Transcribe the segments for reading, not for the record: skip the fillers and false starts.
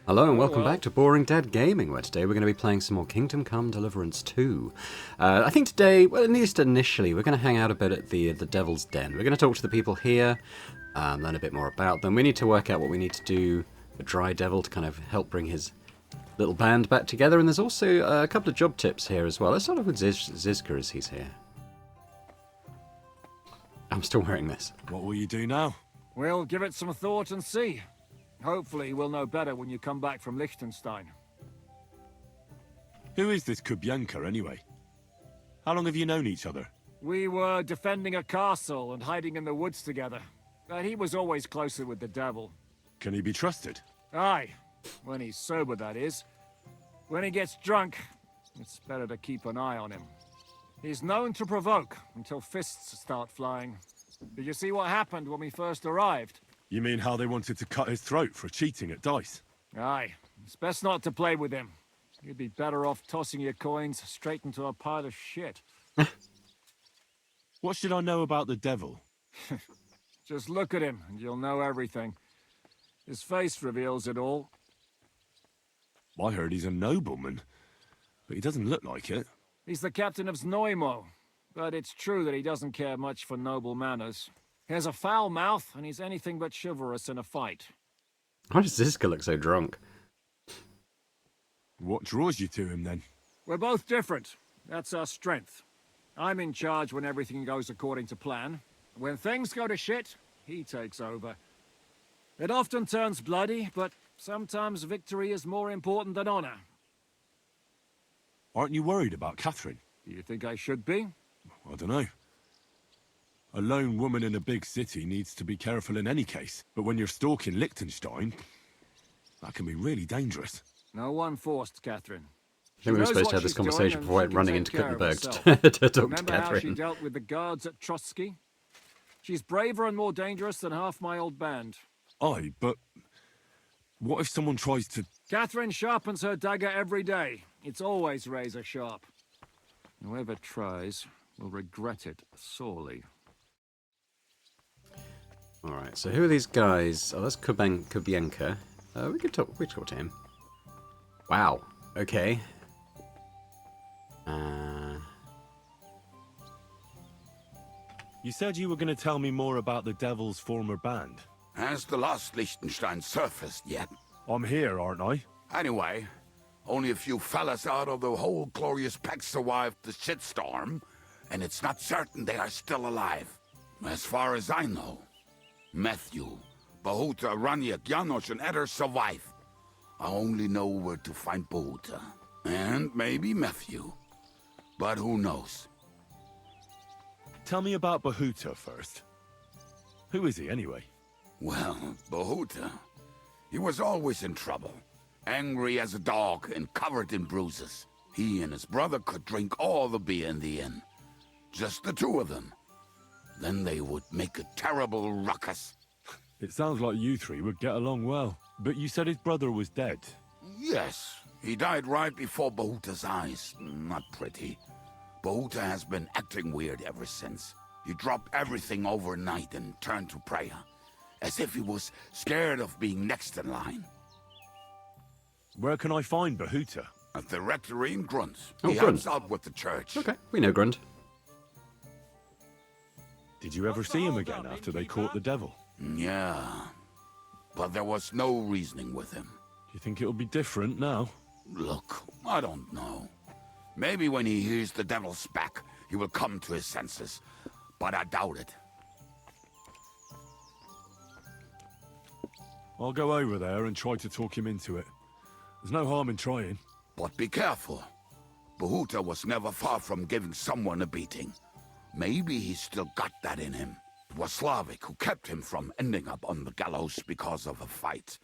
Hello and welcome back to Boring Dead Gaming, where today we're going to be playing some more Kingdom Come Deliverance 2. I think today, well at least initially, we're going to hang out a bit at the Devil's Den. We're going to talk to the people here, learn a bit more about them. We need to work out what we need to do with Dry Devil to kind of help bring his little band back together, and there's also a couple of job tips here as well. Let's start off with Zizka as he's here. I'm still wearing this. What will you do now? We'll give it some thought and see. Hopefully we'll know better when you come back from Liechtenstein. Who is this Kubyanka, anyway? How long have you known each other? We were defending a castle and hiding in the woods together. But he was always closer with the devil. Can he be trusted? Aye. When he's sober, that is. When he gets drunk, it's better to keep an eye on him. He's known to provoke until fists start flying. Did you see what happened when we first arrived? You mean how they wanted to cut his throat for cheating at dice? Aye. It's best not to play with him. You'd be better off tossing your coins straight into a pile of shit. What should I know about the devil? Just look at him and you'll know everything. His face reveals it all. I heard he's a nobleman, but he doesn't look like it. He's the captain of Znojmo, but it's true that he doesn't care much for noble manners. He has a foul mouth, and he's anything but chivalrous in a fight. Why does Zizka look so drunk? What draws you to him, then? We're both different. That's our strength. I'm in charge when everything goes according to plan. When things go to shit, he takes over. It often turns bloody, but sometimes victory is more important than honor. Aren't you worried about Catherine? Do you think I should be? I don't know. A lone woman in a big city needs to be careful in any case. But when you're stalking Liechtenstein, that can be really dangerous. No one forced Catherine. I think we were supposed to have this conversation before running into Kuttenberg to talk to Remember how she Catherine. dealt with the guards at Trotsky? She's braver and more dangerous than half my old band. Aye, but what if someone tries to... Catherine sharpens her dagger every day. It's always razor sharp. Whoever tries will regret it sorely. Alright, so who are these guys? Oh, that's Kubyanka. We could talk to him. Wow, okay. You said you were going to tell me more about the Devil's former band. Has the lost Liechtenstein surfaced yet? I'm here, aren't I? Anyway, only a few fellas out of the whole glorious pack survived the shitstorm, and it's not certain they are still alive. As far as I know, Matthew, Bohuta, Raniak, Janosch, and Eder survive. I only know where to find Bohuta. And maybe Matthew. But who knows? Tell me about Bohuta first. Who is he, anyway? Well, Bohuta, he was always in trouble. Angry as a dog and covered in bruises. He and his brother could drink all the beer in the inn. Just the two of them. Then they would make a terrible ruckus. It sounds like you three would get along well. But you said his brother was dead. Yes, he died right before Bohuta's eyes. Not pretty. Bohuta has been acting weird ever since. He dropped everything overnight and turned to prayer. As if he was scared of being next in line. Where can I find Bohuta? At the rectory in Grund. Oh, He Grund. helps out with the church. Okay, we know Grund. Did you ever see him again after they caught the devil? Yeah, but there was no reasoning with him. Do you think it'll be different now? Look, I don't know. Maybe when he hears the devil's back, he will come to his senses. But I doubt it. I'll go over there and try to talk him into it. There's no harm in trying. But be careful. Bohuta was never far from giving someone a beating. Maybe he's still got that in him. It was Slavik who kept him from ending up on the gallows because of a fight.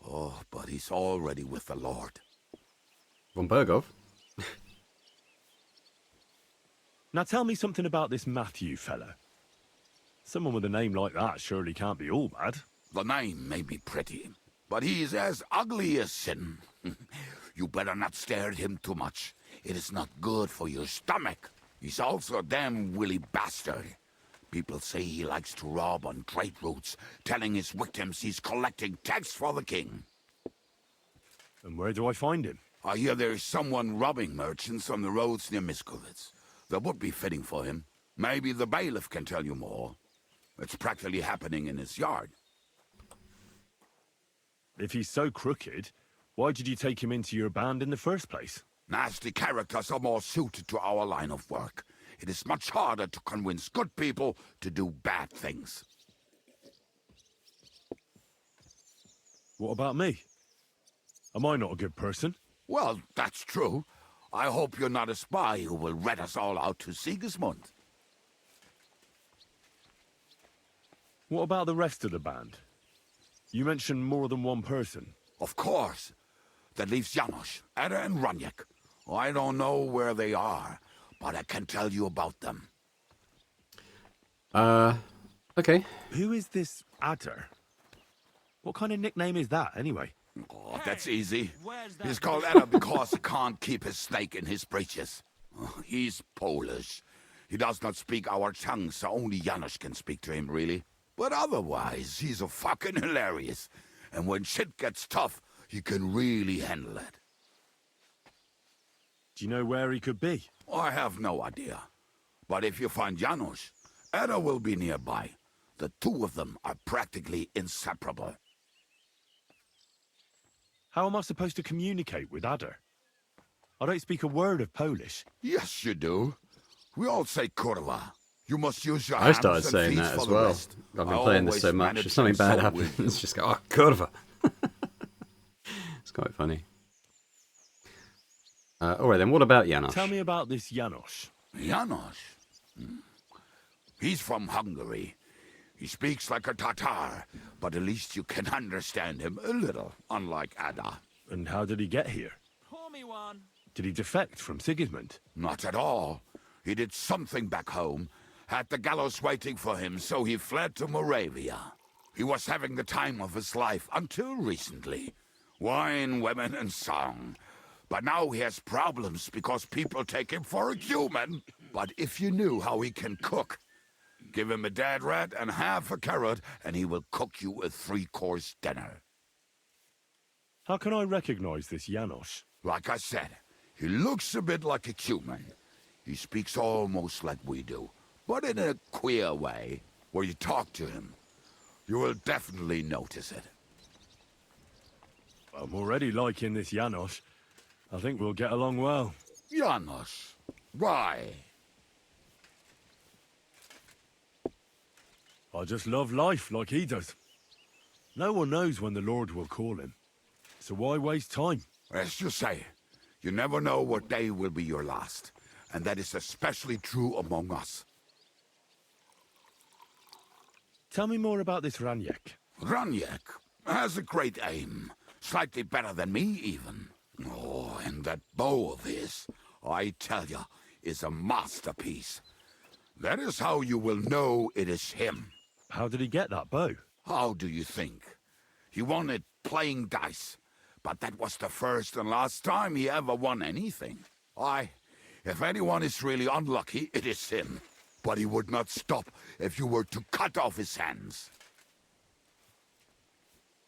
Oh, but he's already with the Lord. Von Bergov? Now tell me something about this Matthew fella. Someone with a name like that surely can't be all bad. The name may be pretty, but he's as ugly as sin. You better not stare at him too much. It is not good for your stomach. He's also a damn willy bastard. People say he likes to rob on trade routes, telling his victims he's collecting tax for the king. And where do I find him? I hear there is someone robbing merchants on the roads near Misguided. That would be fitting for him. Maybe the bailiff can tell you more. It's practically happening in his yard. If he's so crooked, why did you take him into your band in the first place? Nasty characters are more suited to our line of work. It is much harder to convince good people to do bad things. What about me? Am I not a good person? Well, that's true. I hope you're not a spy who will rat us all out to Sigismund. What about the rest of the band? You mentioned more than one person. Of course. That leaves Janos, Ada and Raniek. I don't know where they are, but I can tell you about them. Okay. Who is this Adder? What kind of nickname is that, anyway? Oh, that's easy. He's called Ada because he can't keep his snake in his breeches. He's Polish. He does not speak our tongue, so only Janos can speak to him, really. But otherwise, he's a fucking hilarious. And when shit gets tough, he can really handle it. Do you know where he could be? I have no idea. But if you find Janos, Ada will be nearby. The two of them are practically inseparable. How am I supposed to communicate with Adder? I don't speak a word of Polish. Yes, you do. We all say kurwa. You must use your I hands started and saying feet that for as the well. rest. I've been I playing this always so much. manage If something bad so with happens, just go, oh, kurwa. It's quite funny. Alright then, what about Janos? Tell me about this Janos. Janos? He's from Hungary. He speaks like a Tatar, but at least you can understand him a little, unlike Ada. And how did he get here? Pour me one. Did he defect from Sigismund? Not at all. He did something back home, had the gallows waiting for him, so he fled to Moravia. He was having the time of his life until recently. Wine, women, and song. But now he has problems because people take him for a human. But if you knew how he can cook, give him a dead rat and half a carrot, and he will cook you a 3-course dinner. How can I recognize this Janos? Like I said, he looks a bit like a human. He speaks almost like we do, but in a queer way. Where you talk to him, you will definitely notice it. I'm already liking this Janos. I think we'll get along well. Janos, why? I just love life like he does. No one knows when the Lord will call him. So why waste time? As you say, you never know what day will be your last. And that is especially true among us. Tell me more about this Raniek. Raniek has a great aim. Slightly better than me, even. Oh, and that bow of his, I tell ya, is a masterpiece. That is how you will know it is him. How did he get that bow? How do you think? He won it playing dice. But that was the first and last time he ever won anything. If anyone is really unlucky, it is him. But he would not stop if you were to cut off his hands.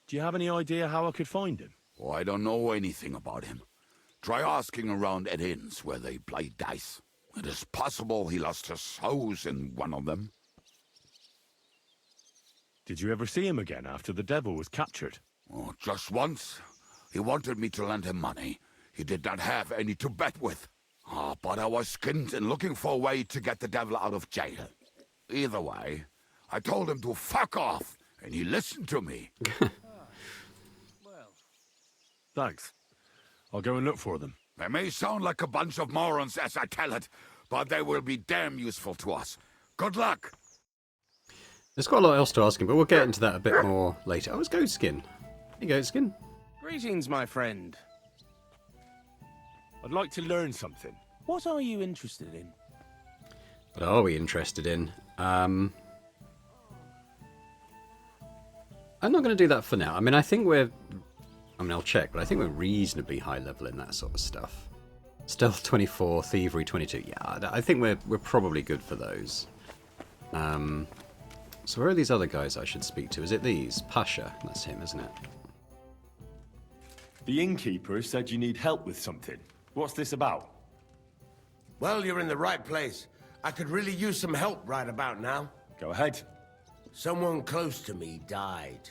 Do you have any idea how I could find him? Oh, I don't know anything about him. Try asking around at inns where they play dice. It is possible he lost his hose in one of them. Did you ever see him again after the devil was captured? Oh, just once. He wanted me to lend him money. He did not have any to bet with. But I was skinned and looking for a way to get the devil out of jail. Either way, I told him to fuck off, and he listened to me. Well, Thanks. I'll go and look for them. They may sound like a bunch of morons as I tell it, but they will be damn useful to us. Good luck! There's quite a lot else to ask him, but we'll get into that a bit more later. Oh, it's Goatskin. Hey, Goatskin. greetings, my friend. I'd like to learn something. What are you interested in? What are we interested in? I'm not going to do that for now. I mean, I'll check, but I think we're reasonably high level in that sort of stuff. Stealth 24, Thievery 22. Yeah, I think we're probably good for those. So where are these other guys I should speak to? Is it these? Pasha. That's him, isn't it? The innkeeper said you need help with something. What's this about? Well, you're in the right place. I could really use some help right about now. Go ahead. Someone close to me died.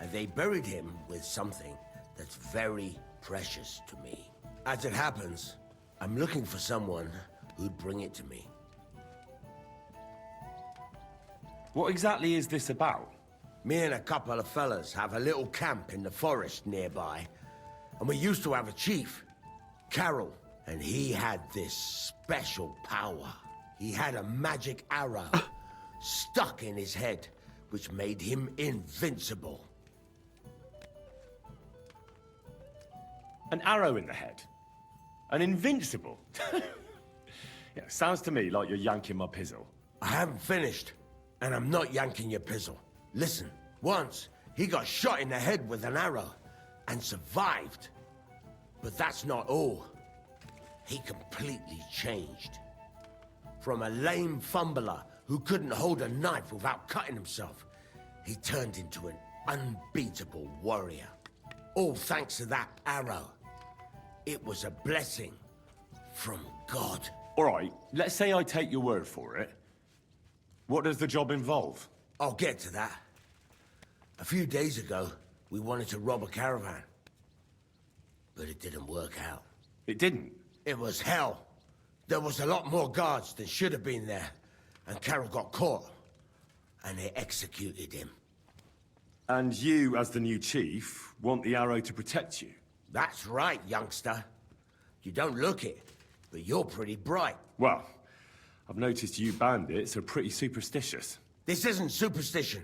And they buried him with something that's very precious to me. As it happens, I'm looking for someone who'd bring it to me. What exactly is this about? Me and a couple of fellas have a little camp in the forest nearby. And we used to have a chief, Carol. And he had this special power. He had a magic arrow stuck in his head, which made him invincible. An arrow in the head? An invincible? Yeah, sounds to me like you're yanking my pizzle. I haven't finished, and I'm not yanking your pizzle. Listen, once he got shot in the head with an arrow and survived. But that's not all. He completely changed. From a lame fumbler who couldn't hold a knife without cutting himself, he turned into an unbeatable warrior. All thanks to that arrow. It was a blessing from God. All right, let's say I take your word for it. What does the job involve? I'll get to that. A few days ago, we wanted to rob a caravan. But it didn't work out. It didn't? It was hell. There was a lot more guards than should have been there. And Carol got caught. And they executed him. And you, as the new chief, want the arrow to protect you? That's right, youngster. You don't look it, but you're pretty bright. Well, I've noticed you bandits are pretty superstitious. This isn't superstition.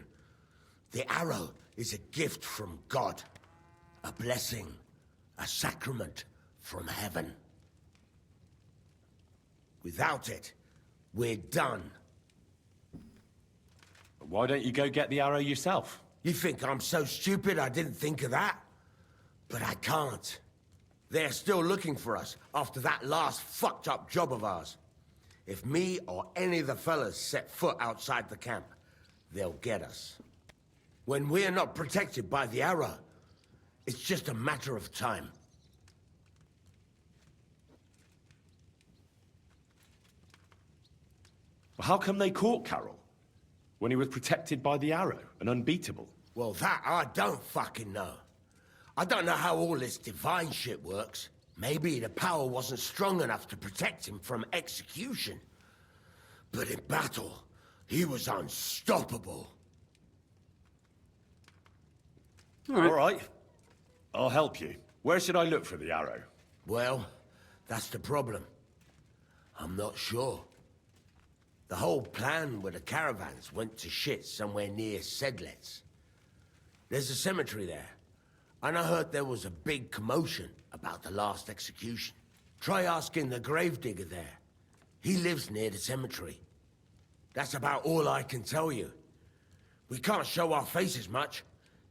The arrow is a gift from God. A blessing. A sacrament from heaven. Without it, we're done. Why don't you go get the arrow yourself? You think I'm so stupid I didn't think of that? But I can't. They're still looking for us after that last fucked up job of ours. If me or any of the fellas set foot outside the camp, they'll get us. When we're not protected by the arrow, it's just a matter of time. Well, how come they caught Carol? When he was protected by the arrow and unbeatable? Well, that I don't fucking know. I don't know how all this divine shit works. Maybe the power wasn't strong enough to protect him from execution. But in battle, he was unstoppable. All right. I'll help you. Where should I look for the arrow? Well, that's the problem. I'm not sure. The whole plan with the caravans went to shit somewhere near Sedlets. There's a cemetery there. And I heard there was a big commotion about the last execution. Try asking the gravedigger there. He lives near the cemetery. That's about all I can tell you. We can't show our faces much.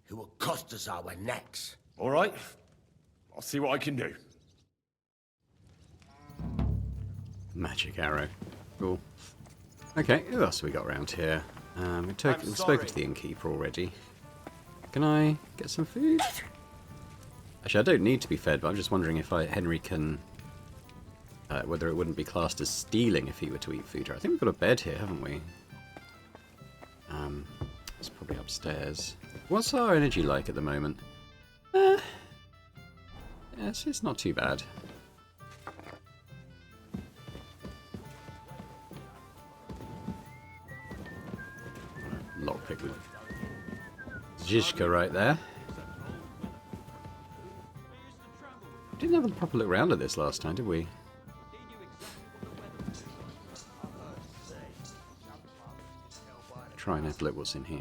It will cost us our necks. All right. I'll see what I can do. Magic arrow. Cool. Okay, who else have we got around here? We've spoken to the innkeeper already. Can I get some food? Actually, I don't need to be fed, but I'm just wondering if Henry can... whether it wouldn't be classed as stealing if he were to eat food. I think we've got a bed here, haven't we? It's probably upstairs. What's our energy like at the moment? Yeah, it's not too bad. Lockpick with Zizka right there. We didn't have a proper look around at this last time, did we? Try and have a look what's in here.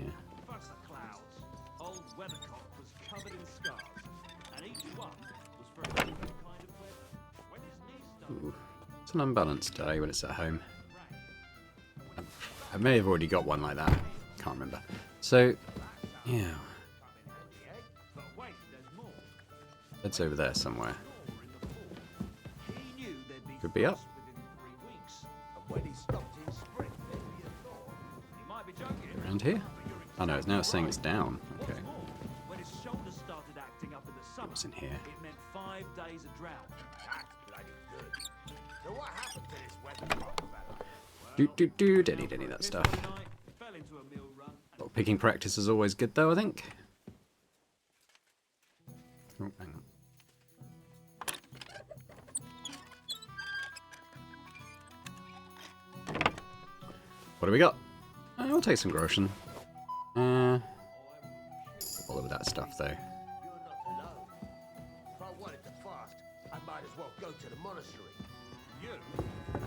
Ooh, it's an unbalanced day when it's at home. I may have already got one like that. Can't remember. So, yeah. It's over there somewhere. Could be up. Around here? Oh no, it's now saying it's down. Okay. When his shoulder started acting up in the summer, what's in here. It meant 5 days of drought. That's bloody good. So what happened to this weather fella? Don't need any of that stuff. Night, fell into a mill run. Well, picking practice is always good, though, I think. Oh, hang on. What do we got? I'll take some groschen. All of that stuff, though. You're not alone. If I wanted to fast, I might as well go to the monastery.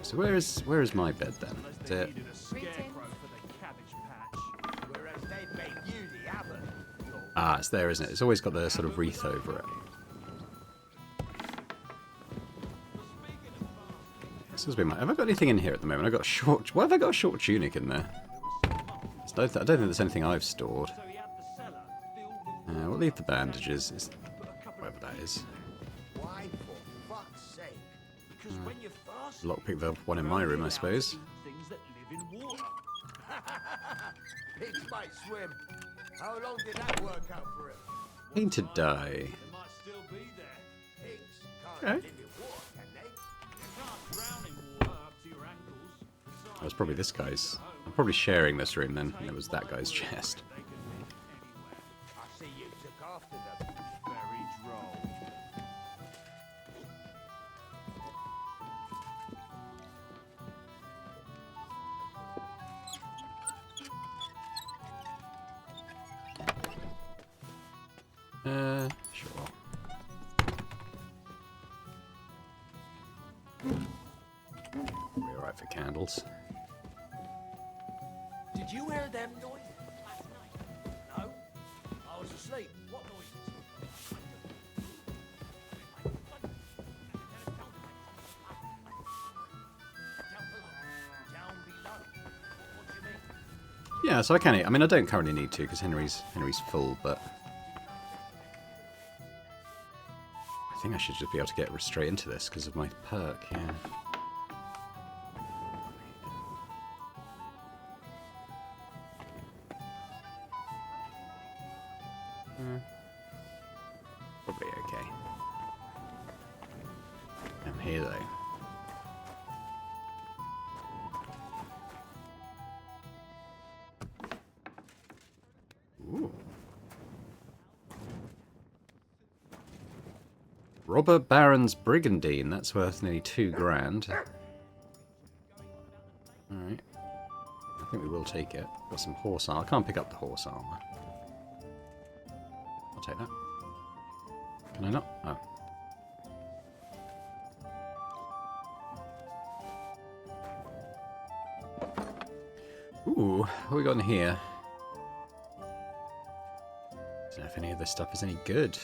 So where is my bed then? Is it? Needed a scarecrow for the cabbage patch. Whereas they made you the abbot. Ah, it's there, isn't it? It's always got the sort of wreath over it. This has been my... Have I got anything in here at the moment? I've got a short... Why have I got a short tunic in there? I don't think there's anything I've stored. So he had the cellar filled with We'll leave the bandages. Whatever that is. Why, for fuck's sake? because when you fast, Lockpick the one in my room, I suppose. things that live in water. Pigs might swim. How long did that work out for him? Painted dye. They might still be there. Pigs can't Okay. live in water, can they? You can't drown in water up to your ankles. That was probably this guy's. I'm probably sharing this room then. And it was that guy's chest. They can live anywhere. I see you took after them. Very droll. Sure. Probably alright for candles. Did you hear them noises last night? No. I was asleep. What noises? Down below. What do you mean? Yeah, so I can. I mean, I don't currently need to because Henry's full, but I think I should just be able to get straight into this because of my perk. Yeah. Probably okay. Down here though. Ooh. Robber Baron's Brigandine. That's worth nearly 2 grand. Alright. I think we will take it. Got some horse armor. I can't pick up the horse armor. I'll take that. Can I not? Oh. Ooh, what we got in here? Don't know if any of this stuff is any good.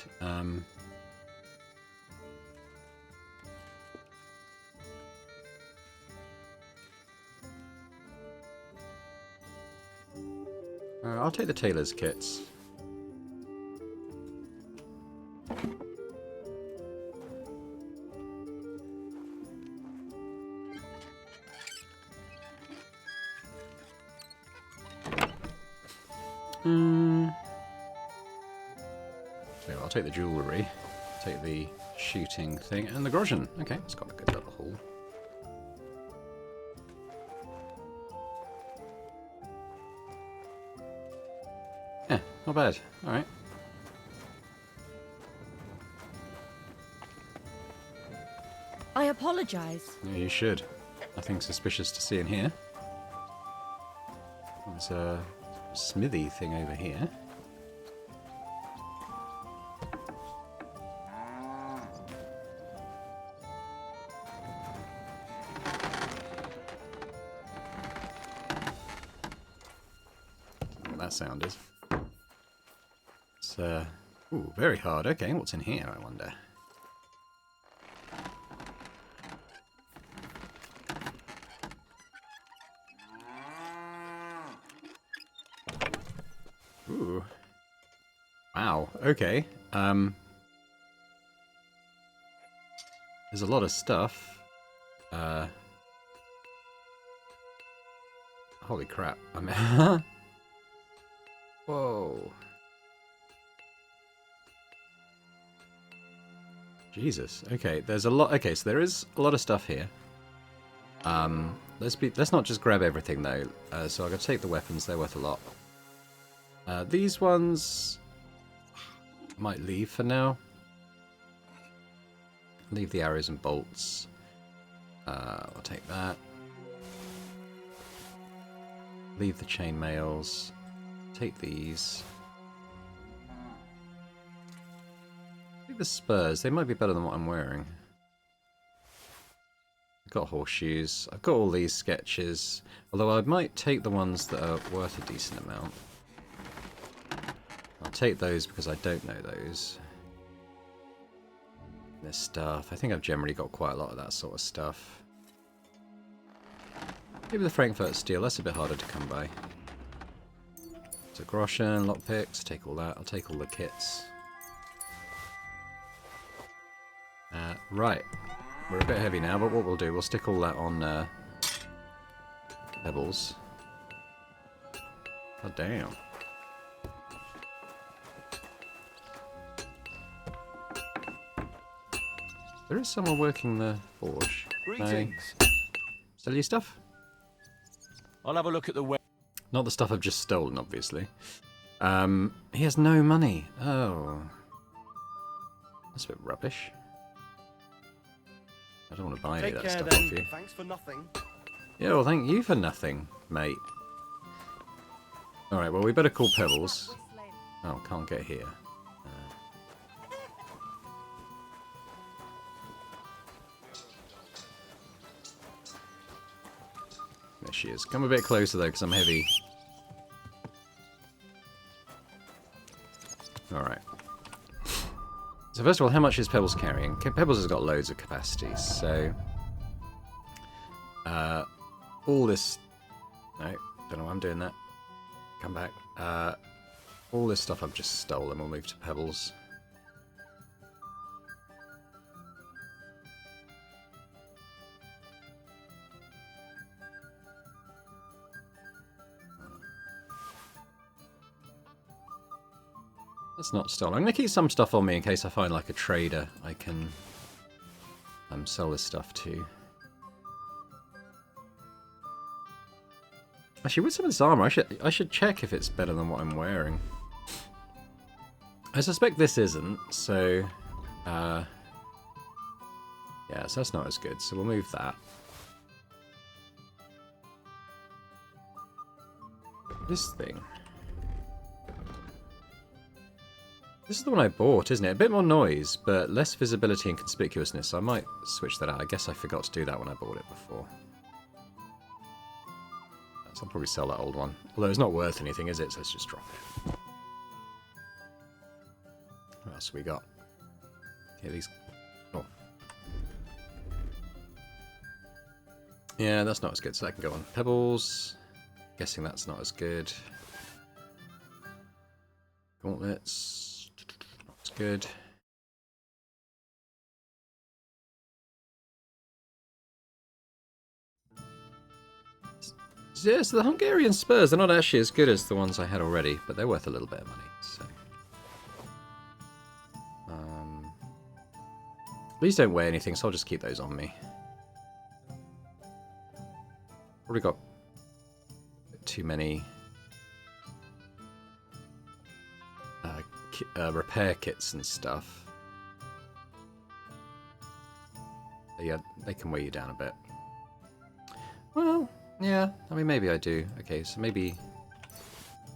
I'll take the tailor's kits. So I'll take the jewellery, take the shooting thing, and the groschen. Okay, it's got a good little haul. Yeah, not bad. Alright. I apologize. Yeah, you should. Nothing suspicious to see in here. There's a smithy thing over here. What that sound is. It's ooh, very hard. Okay, what's in here, I wonder? Ooh. Wow, okay. There's a lot of stuff. Holy crap. I mean, whoa. Jesus. Okay, there's a lot. Okay, so there is a lot of stuff here. Let's not just grab everything though. So I'm gonna take the weapons. They're worth a lot. These ones might leave for now. Leave the arrows and bolts. I'll take that. Leave the chainmails. Take these. Leave the spurs. They might be better than what I'm wearing. I've got horseshoes. I've got all these sketches. Although I might take the ones that are worth a decent amount. I'll take those because I don't know those. This stuff. I think I've generally got quite a lot of that sort of stuff. Maybe the Frankfurt steel. That's a bit harder to come by. So Groschen, lockpicks. Take all that. I'll take all the kits. Right. We're a bit heavy now, but what we'll do, we'll stick all that on pebbles. God damn. There is someone working the forge. Greetings. Sell you stuff? I'll have a look at the web. Not the stuff I've just stolen, obviously. He has no money. Oh. That's a bit rubbish. I don't want to buy any of that stuff off you. Thanks for nothing. Yeah, well, thank you for nothing, mate. Alright, well, we better call Pebbles. Oh, can't get here. There she is. Come a bit closer, though, because I'm heavy. Alright. So first of all, how much is Pebbles carrying? Pebbles has got loads of capacity, so... all this... No, don't know why I'm doing that. Come back. All this stuff I've just stolen. We'll move to Pebbles. That's not stolen. I'm going to keep some stuff on me in case I find like a trader I can sell this stuff to. Actually, with some of this armor, I should check if it's better than what I'm wearing. I suspect this isn't, so yeah, so that's not as good. So we'll move that. This thing. This is the one I bought, isn't it? A bit more noise, but less visibility and conspicuousness. So I might switch that out. I guess I forgot to do that when I bought it before. So I'll probably sell that old one. Although it's not worth anything, is it? So let's just drop it. What else have we got? Okay, these... Oh. Yeah, that's not as good. So that can go on Pebbles. Guessing that's not as good. Gauntlets. Good. Yeah, so the Hungarian spurs, they're not actually as good as the ones I had already, but they're worth a little bit of money, so... These don't weigh anything, so I'll just keep those on me. Probably got too many... repair kits and stuff. Yeah, they can weigh you down a bit. Well, yeah, I mean, maybe I do. Okay, so maybe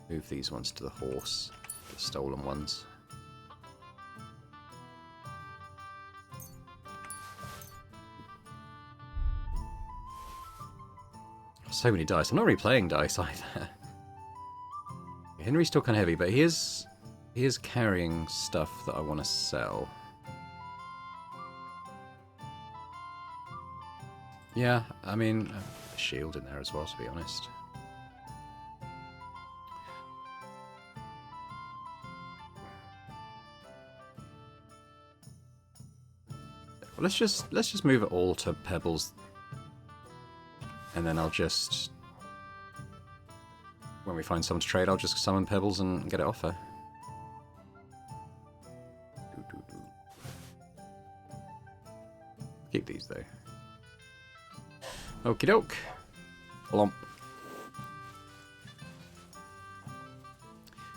move these ones to the horse, the stolen ones. So many dice. I'm not really playing dice either. Henry's still kind of heavy, but he is carrying stuff that I want to sell. Yeah, I mean, a shield in there as well, to be honest. Well, let's just move it all to Pebbles, and then I'll just, when we find someone to trade, I'll just summon Pebbles and get it off her. Okie doke. Blomp.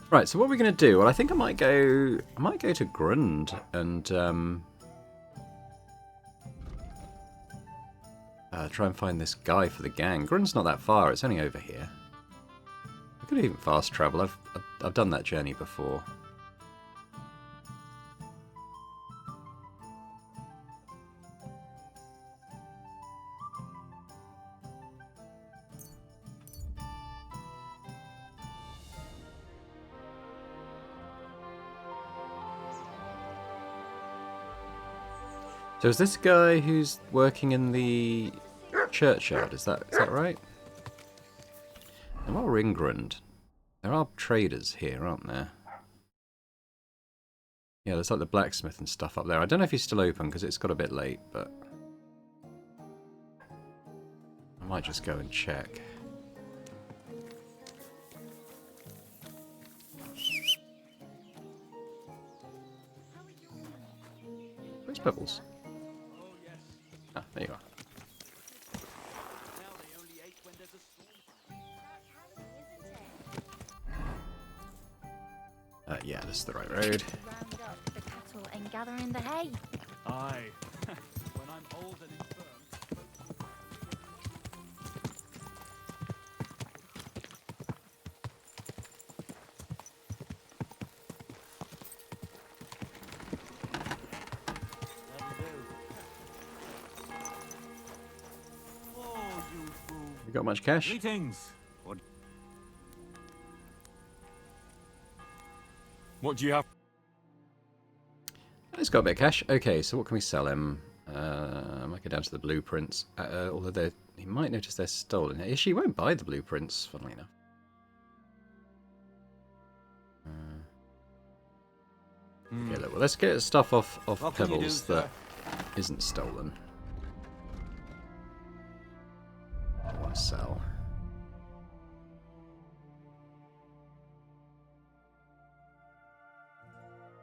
Right, so what are we going to do? Well, I think I might go to Grund and try and find this guy for the gang. Grund's not that far; it's only over here. I could even fast travel. I've done that journey before. So is this guy who's working in the churchyard? Is that right? And while we're in Grund, there are traders here, aren't there? Yeah, there's like the blacksmith and stuff up there. I don't know if he's still open because it's got a bit late, but I might just go and check. Where's Pebbles? Ah, there you are. Yeah, this is the right road. Round up the cattle and gather in the hay. Aye. When I'm old and infirm. You got much cash? Greetings. What do you have? He's got a bit of cash. Okay, so what can we sell him? I might go down to the blueprints. Although he might notice they're stolen. She won't buy the blueprints, funnily enough. Okay, look, well, let's get stuff off Pebbles that isn't stolen. I want to sell.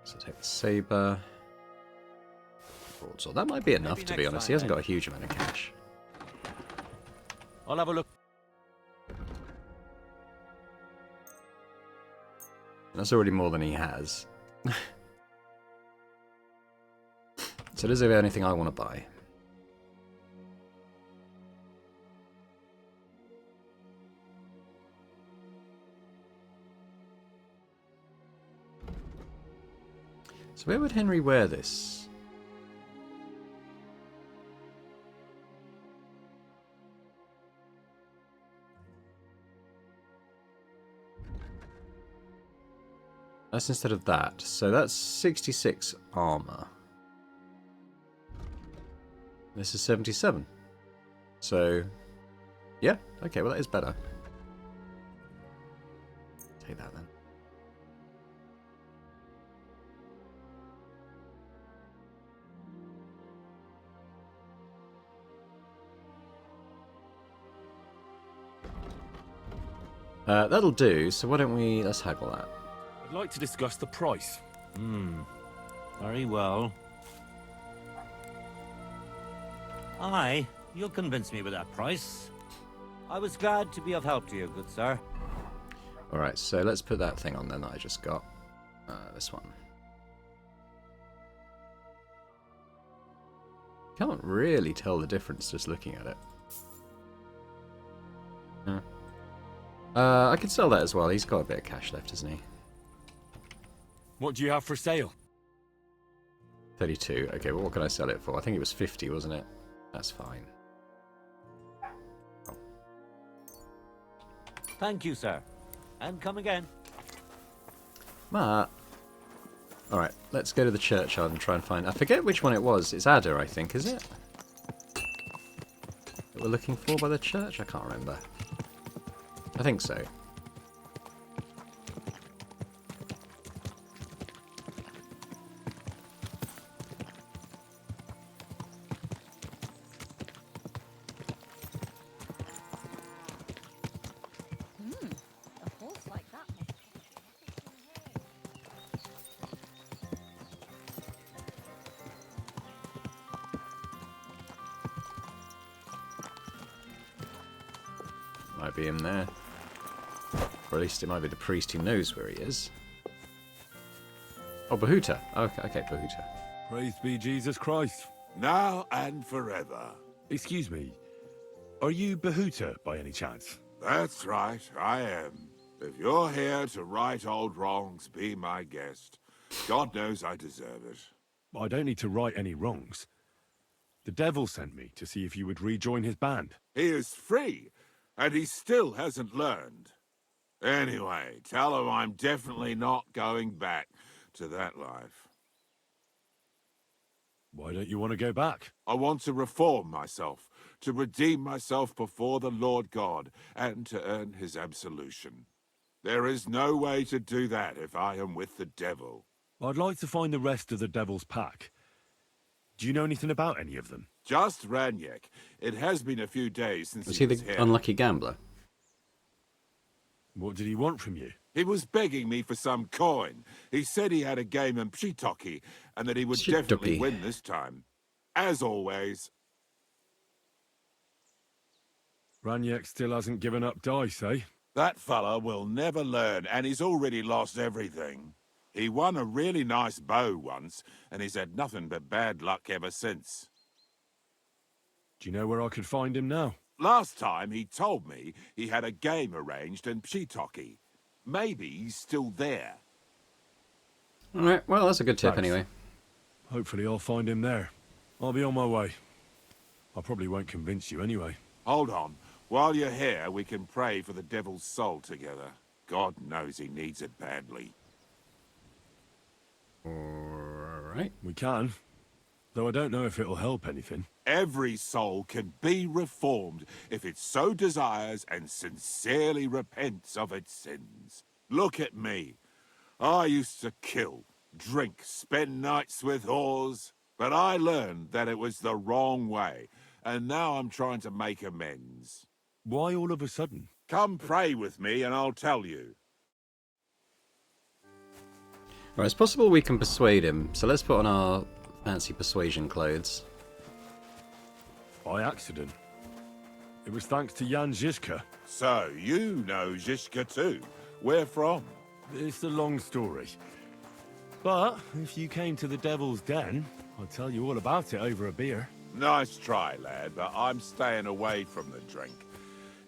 So take the saber. Broadsword. That might be enough, to be honest. He hasn't got a huge amount of cash. I'll have a look. That's already more than he has. So does he have anything I want to buy? So where would Henry wear this? That's instead of that. So that's 66 armor. This is 77. So, yeah. Okay, well that is better. Take that then. That'll do, so why don't we... let's haggle that. I'd like to discuss the price. Very well. Aye, you'll convince me with that price. I was glad to be of help to you, good sir. Alright, so let's put that thing on then that I just got. This one. Can't really tell the difference just looking at it. Yeah. I could sell that as well. He's got a bit of cash left, hasn't he? What do you have for sale? 32. Okay, well, what can I sell it for? I think it was 50, wasn't it? That's fine. Oh. Thank you, sir. And come again. Matt. Alright, let's go to the churchyard and try and find... I forget which one it was. It's Adder, I think, is it? That we're looking for by the church? I can't remember. I think so. A horse like that must be him there. Or at least it might be the priest who knows where he is. Oh, Bahuta. Okay, Bahuta. Praise be Jesus Christ. Now and forever. Excuse me, are you Bahuta by any chance? That's right, I am. If you're here to right old wrongs, be my guest. God knows I deserve it. I don't need to right any wrongs. The devil sent me to see if you would rejoin his band. He is free, and he still hasn't learned. Anyway, tell him I'm definitely not going back to that life. Why don't you want to go back? I want to reform myself, to redeem myself before the Lord God, and to earn his absolution. There is no way to do that if I am with the devil. I'd like to find the rest of the devil's pack. Do you know anything about any of them? Just Ranyek. It has been a few days since Was he he was the here. unlucky gambler? What did he want from you? He was begging me for some coin. He said he had a game in Pshitoki, and that he would definitely Pshitoki. win this time. As always. Ranyek still hasn't given up dice, eh? That fella will never learn, and he's already lost everything. He won a really nice bow once, and he's had nothing but bad luck ever since. Do you know where I could find him now? Last time he told me he had a game arranged in Pshitoki. Maybe he's still there. Alright, well, that's a good tip Thanks. anyway. Hopefully I'll find him there. I'll be on my way. I probably won't convince you anyway. Hold on. While you're here, we can pray for the devil's soul together. God knows he needs it badly. Alright. We can. Though I don't know if it'll help anything. Every soul can be reformed if it so desires and sincerely repents of its sins. Look at me. I used to kill, drink, spend nights with whores, but I learned that it was the wrong way, and now I'm trying to make amends. Why all of a sudden? Come pray with me and I'll tell you. Right, it's possible we can persuade him, so let's put on our fancy persuasion clothes. By accident. It was thanks to Jan Žižka. So, you know Žižka too. Where from? It's a long story. But if you came to the Devil's Den, I'd tell you all about it over a beer. Nice try, lad, but I'm staying away from the drink.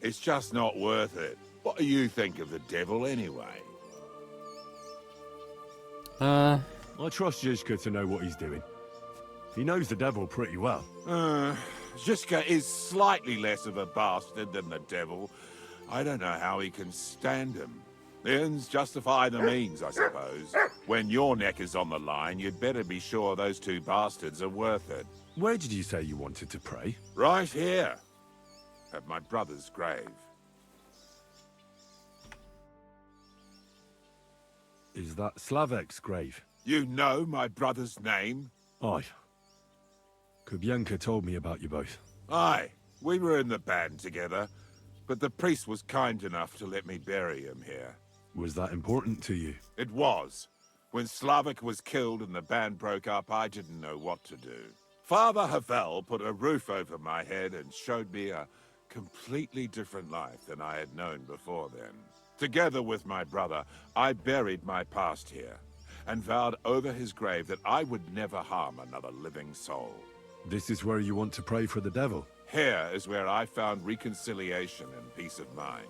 It's just not worth it. What do you think of the devil anyway? I trust Žižka to know what he's doing. He knows the devil pretty well. Žižka is slightly less of a bastard than the devil. I don't know how he can stand him. The ends justify the means, I suppose. When your neck is on the line, you'd better be sure those two bastards are worth it. Where did you say you wanted to pray? Right here, at my brother's grave. Is that Slavek's grave? You know my brother's name? Aye. Kubienka told me about you both. Aye, we were in the band together, but the priest was kind enough to let me bury him here. Was that important to you? It was. When Slavik was killed and the band broke up, I didn't know what to do. Father Havel put a roof over my head and showed me a completely different life than I had known before then. Together with my brother, I buried my past here, and vowed over his grave that I would never harm another living soul. This is where you want to pray for the devil? Here is where I found reconciliation and peace of mind.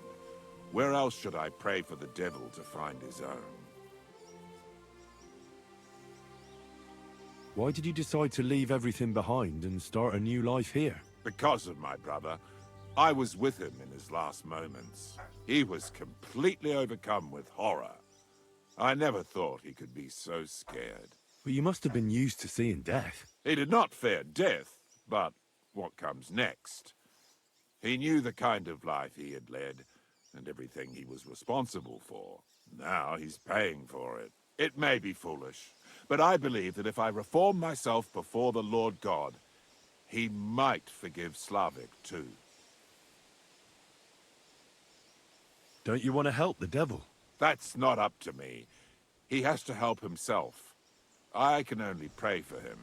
Where else should I pray for the devil to find his own? Why did you decide to leave everything behind and start a new life here? Because of my brother. I was with him in his last moments. He was completely overcome with horror. I never thought he could be so scared. But you must have been used to seeing death. He did not fear death, but what comes next? He knew the kind of life he had led, and everything he was responsible for. Now he's paying for it. It may be foolish, but I believe that if I reform myself before the Lord God, he might forgive Slavik too. Don't you want to help the devil? That's not up to me. He has to help himself. I can only pray for him.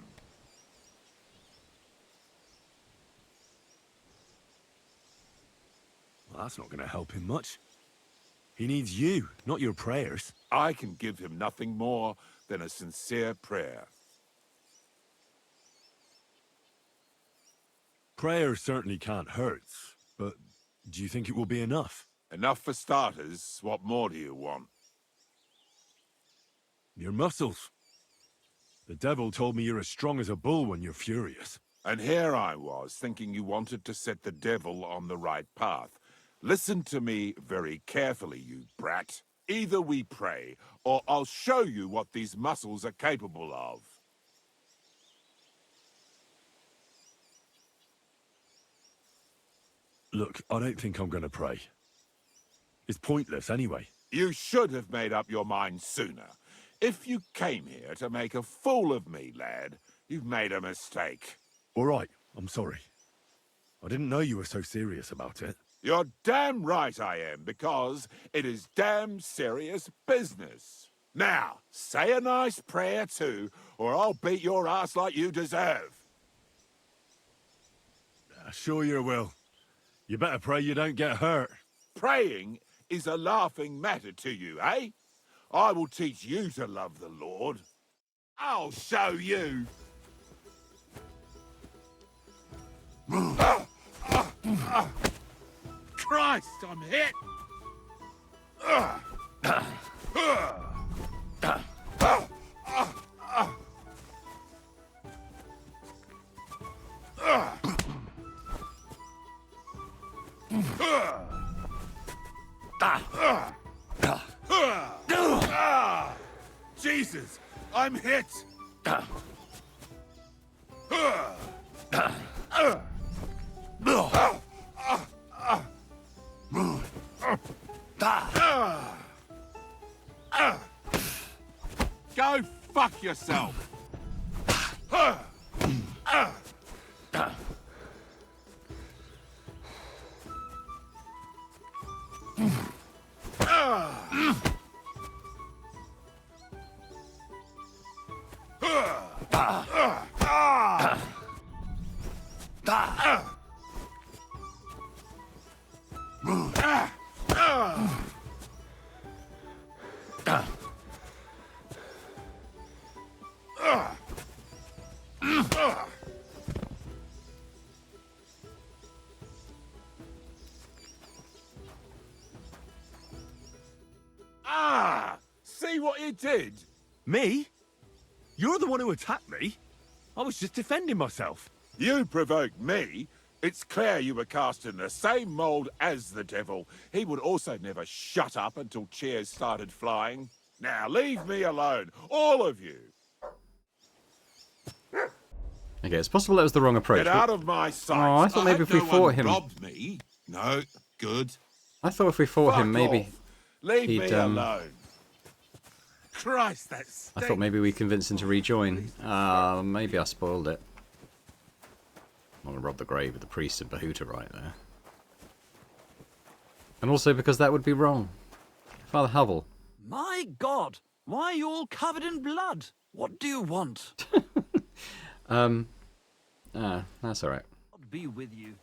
That's not going to help him much. He needs you, not your prayers. I can give him nothing more than a sincere prayer. Prayer certainly can't hurt, but do you think it will be enough? Enough for starters. What more do you want? Your muscles. The devil told me you're as strong as a bull when you're furious. And here I was, thinking you wanted to set the devil on the right path. Listen to me very carefully, you brat. Either we pray, or I'll show you what these muscles are capable of. Look, I don't think I'm going to pray. It's pointless anyway. You should have made up your mind sooner. If you came here to make a fool of me, lad, you've made a mistake. All right, I'm sorry. I didn't know you were so serious about it. You're damn right I am, because it is damn serious business. Now, say a nice prayer too, or I'll beat your ass like you deserve. Sure you will. You better pray you don't get hurt. Praying is a laughing matter to you, eh? I will teach you to love the Lord. I'll show you. Christ, I'm hit! Jesus, I'm hit! Go fuck yourself! See what you did? Me? You're the one who attacked me. I was just defending myself. You provoked me. It's clear you were cast in the same mold as the devil. He would also never shut up until cheers started flying. Now leave me alone, all of you. Okay, it's possible that was the wrong approach. Get out of my sight. Oh, I thought maybe if we fought him... robbed me. No, good. I thought if we fought him, Fuck maybe... off. Leave me he'd, alone. Christ, that's. I thought maybe we convinced him to rejoin. Maybe I spoiled it. I'm gonna rob the grave of the priest of Bahuta right there. And also because that would be wrong. Father Hubble. My God! Why are you all covered in blood? What do you want? That's alright. I'll be with you.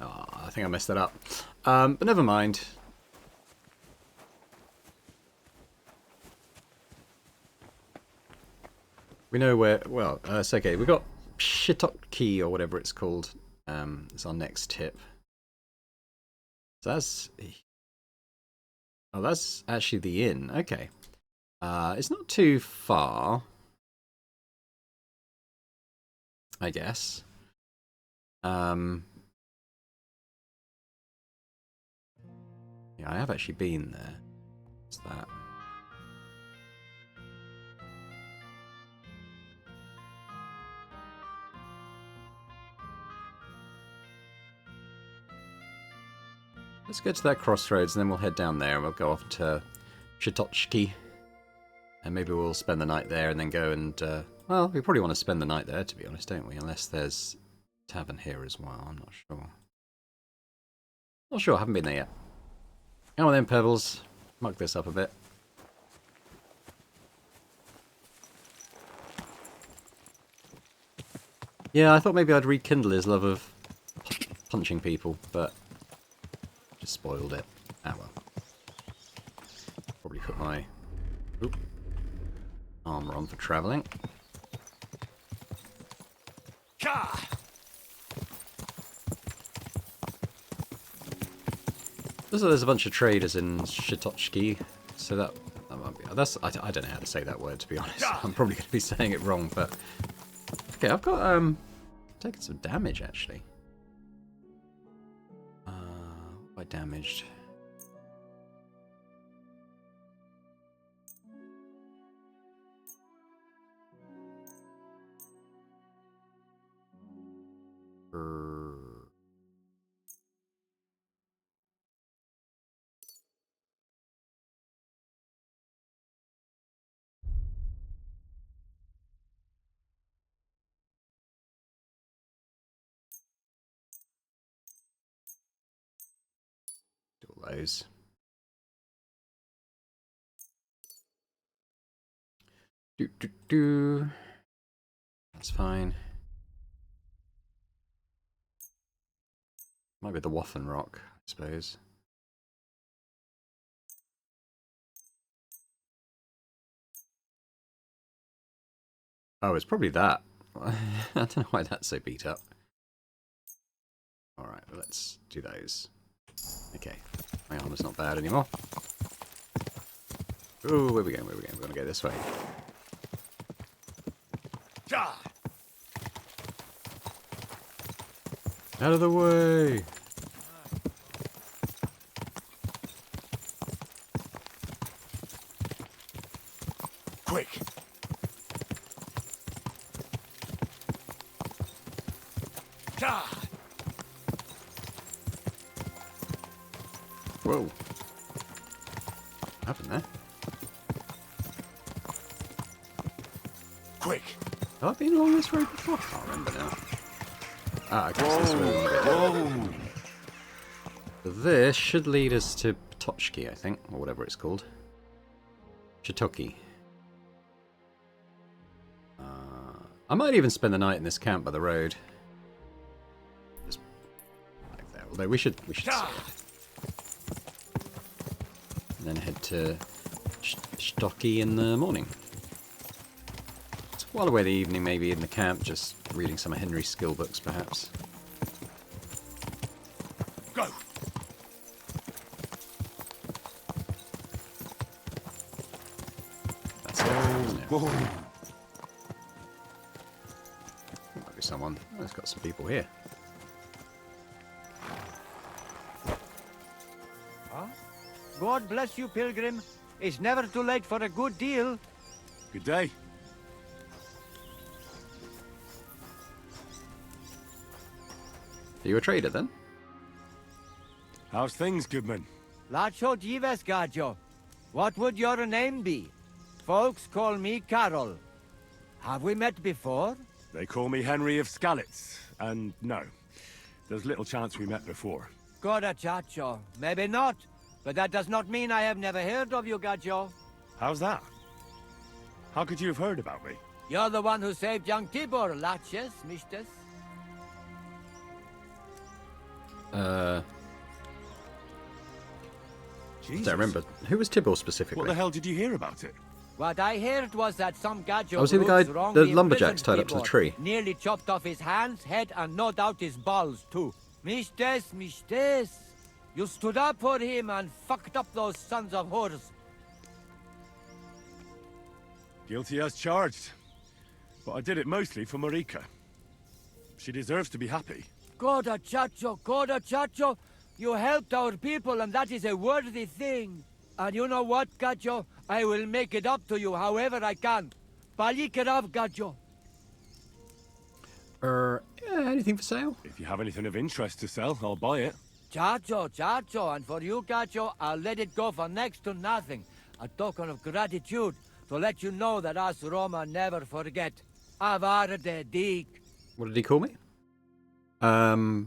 Oh, I think I messed that up. But never mind. We know where... Well, it's okay. We got Shitok or whatever it's called. It's our next tip. So that's... Oh, that's actually the inn. Okay. It's not too far, I guess. Yeah, I have actually been there. What's that? Let's get to that crossroads and then we'll head down there and we'll go off to Shitochki. And maybe we'll spend the night there and then go and... well, we probably want to spend the night there, to be honest, don't we? Unless there's a tavern here as well. I'm not sure. Not sure, I haven't been there yet. Come on then, Pebbles. Muck this up a bit. Yeah, I thought maybe I'd rekindle his love of punching people, but... just spoiled it. Ah well. Probably put my armor on for travelling. Also, there's a bunch of traders in Shitochki, so that might be... I don't know how to say that word, to be honest. I'm probably going to be saying it wrong, but... Okay, I've got, taken some damage, actually. What have I damaged? Do all those. Do. That's fine. Might be the Waffen Rock, I suppose. Oh, it's probably that. I don't know why that's so beat up. Alright, well, let's do those. Okay, my armor's not bad anymore. Oh, where are we going? Where are we going? We're going to go this way. Out of the way! Quick! Whoa. What happened there? Quick! Have I been along this road before? I can't remember now. Ah, I guess this way. Whoa! So this should lead us to Patochki, I think, or whatever it's called. Shitoki. I might even spend the night in this camp by the road. Just like that. Although we should see it. And then head to Shitoki in the morning. While away the evening, maybe in the camp, just reading some of Henry's skill books, perhaps. Go! That's all. Whoa! Might be someone. Oh, there's got some people here. Huh? God bless you, pilgrim. It's never too late for a good deal. Good day. Are you a trader then? How's things, goodman? Lacho Jives Gajo. What would your name be? Folks call me Carol. Have we met before? They call me Henry of Skalitz, and no, there's little chance we met before. Goda chacho. Maybe not, but that does not mean I have never heard of you, Gajo. How's that? How could you have heard about me? You're the one who saved young Tibor, Laches, Mistes. Jesus. Don't remember. Who was Tibor specifically? What the hell did you hear about it? What I heard was that some Gajo Was he the guy, brutes wrongly the lumberjacks tied up to the imprisoned tree? Tibor, nearly chopped off his hands, head, and no doubt his balls, too. Mistes. You stood up for him and fucked up those sons of whores. Guilty as charged. But I did it mostly for Marika. She deserves to be happy. Goda chacho. You helped our people, and that is a worthy thing. And you know what, Gajo? I will make it up to you however I can. Balikerav, Gajo. Yeah, anything for sale? If you have anything of interest to sell, I'll buy it. Chacho, and for you, Gajo, I'll let it go for next to nothing. A token of gratitude to let you know that us Roma never forget. Avar de Dik. What did he call me? So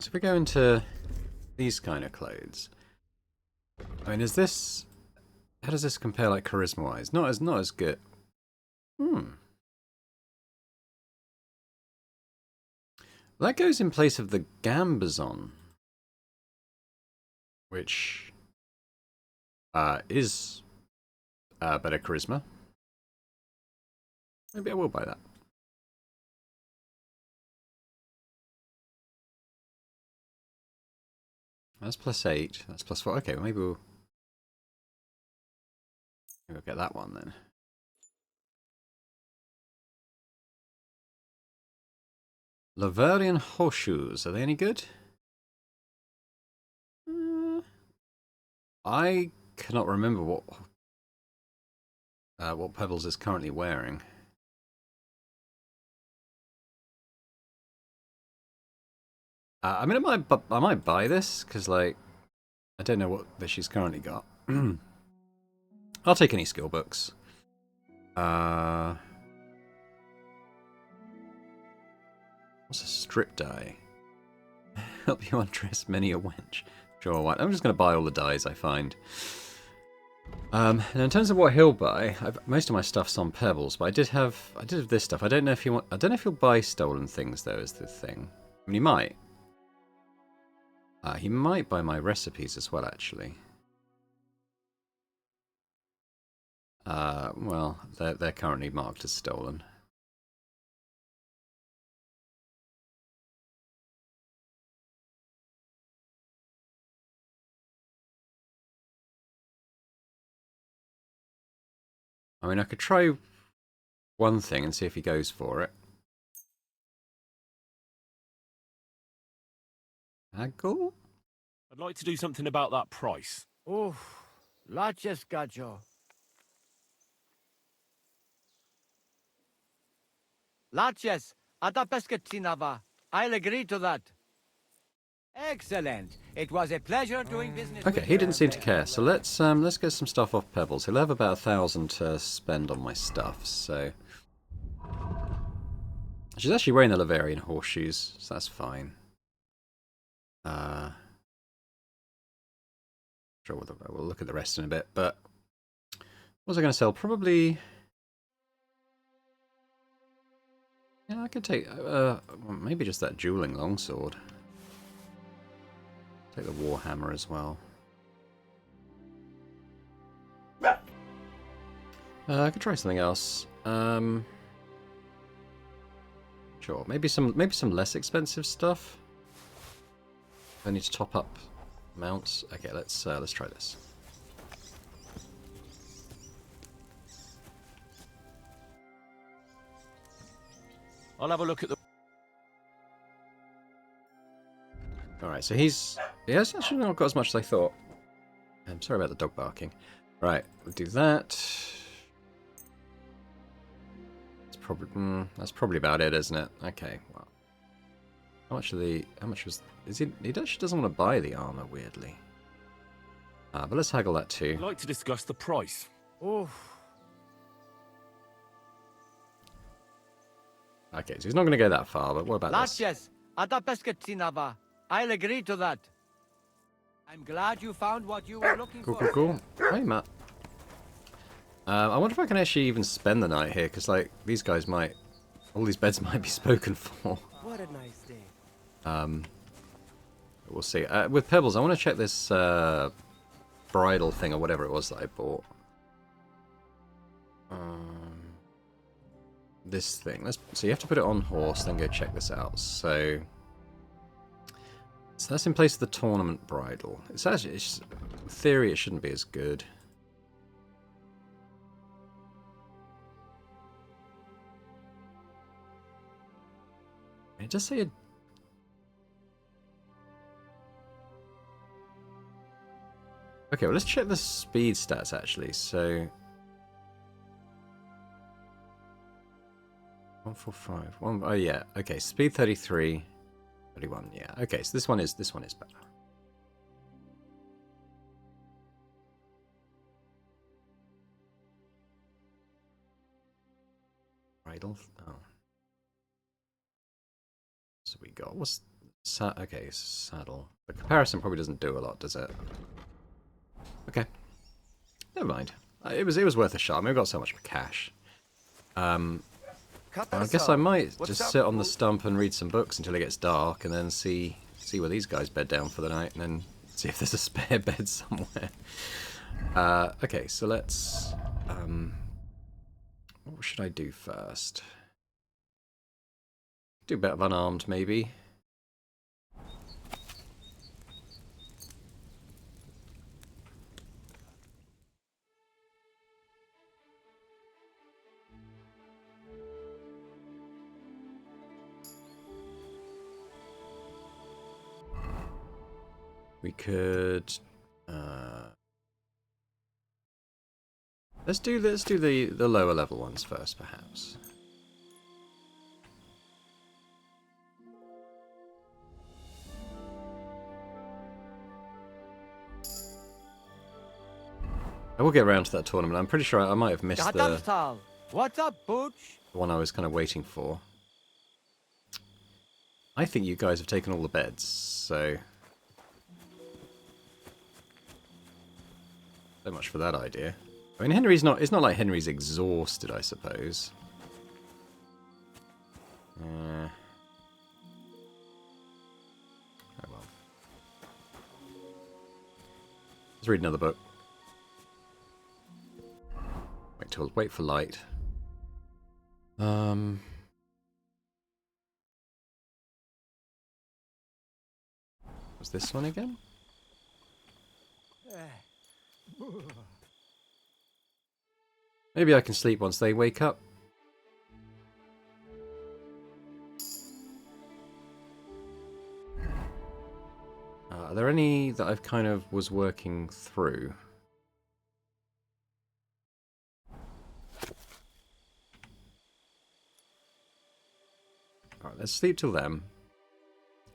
if we go into these kind of clothes, I mean, is this... How does this compare, like, charisma-wise? Not as good. That goes in place of the Gambazon, which is better charisma. Maybe I will buy that. That's +8. That's +4. Okay, well, maybe we'll get that one then. Laverian horseshoes. Are they any good? I cannot remember what Pebbles is currently wearing. I mean, I might buy this because, like, I don't know what that she's currently got. I'll take any skill books. What's a strip die? Help you undress many a wench. Sure, why? I'm just going to buy all the dies I find. And in terms of what he'll buy, most of my stuff's on Pebbles, but I did have this stuff. I don't know if he'll buy stolen things though. Is the thing? I mean, he might. He might buy my recipes as well, actually. Well, they're currently marked as stolen. I mean, I could try one thing and see if he goes for it. Haggle? I'd like to do something about that price. Oh, laches, gajo. Laches, ada pescatinava. I'll agree to that. Excellent. It was a pleasure doing business. Okay, he didn't seem to care. So let's get some stuff off Pebbles. He'll have about 1,000 to spend on my stuff. So she's actually wearing the Laverian horseshoes, so that's fine. Sure, we'll look at the rest in a bit. But what was I going to sell? Probably. Yeah, I could take maybe just that dueling longsword. Take the warhammer as well. I could try something else. Sure, maybe some less expensive stuff. I need to top up mounts. Okay, let's try this. I'll have a look at the... Alright, so he has actually not got as much as I thought. I'm sorry about the dog barking. Right, we'll do that. That's probably about it, isn't it? Okay, well. How much was... he actually doesn't want to buy the armor, weirdly. But let's haggle that too. I'd like to discuss the price. Oh. Okay, so he's not going to go that far, but what about this? Laches, ada pescatinava. I'll agree to that. I'm glad you found what you were looking for. Cool. Hey, Matt. I wonder if I can actually even spend the night here, because, like, these guys might... all these beds might be spoken for. What a nice day. We'll see. With Pebbles, I want to check this bridal thing or whatever it was that I bought. This thing. So you have to put it on horse, then go check this out. So that's in place of the tournament bridle. It's actually, in theory, it shouldn't be as good. It does say okay, well, let's check the speed stats, actually. So 145. Oh yeah. Okay, speed 33, 31. Yeah. Okay, so this one is better. Bridle. Oh. So we got okay, saddle. The comparison probably doesn't do a lot, does it? Okay. Never mind. It was worth a shot. I mean, we got so much cash. I guess I might just sit on the stump and read some books until it gets dark, and then see where these guys bed down for the night, and then see if there's a spare bed somewhere. Okay, so let's... what should I do first? Do a bit of unarmed, maybe. We could... let's do the lower level ones first, perhaps. I will get around to that tournament. I'm pretty sure I might have missed the What's up, Booch? one I was kind of waiting for. I think you guys have taken all the beds, so... So much for that idea. I mean, Henry's not... It's not like Henry's exhausted, I suppose. Oh well. Let's read another book. Wait for light. Was this one again? Maybe I can sleep once they wake up. Are there any that I've kind of was working through? Alright, let's sleep till then.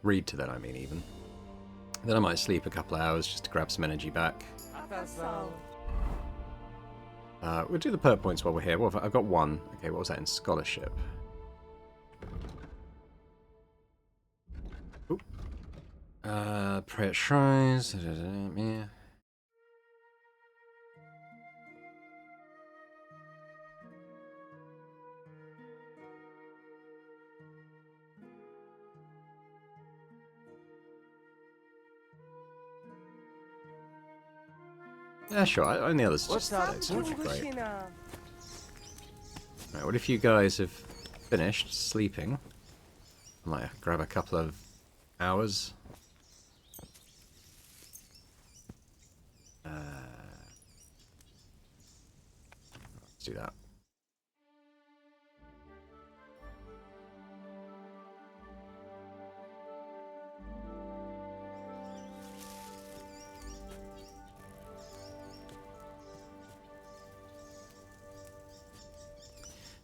Read to then, I mean, even. Then I might sleep a couple of hours just to grab some energy back. We'll do the perk points while we're here. What have I've got one. Okay, what was that in scholarship? Ooh. Pray at shrines. Yeah. Yeah, sure. And the others just great. Right, what if you guys have finished sleeping? I might grab a couple of hours. Let's do that.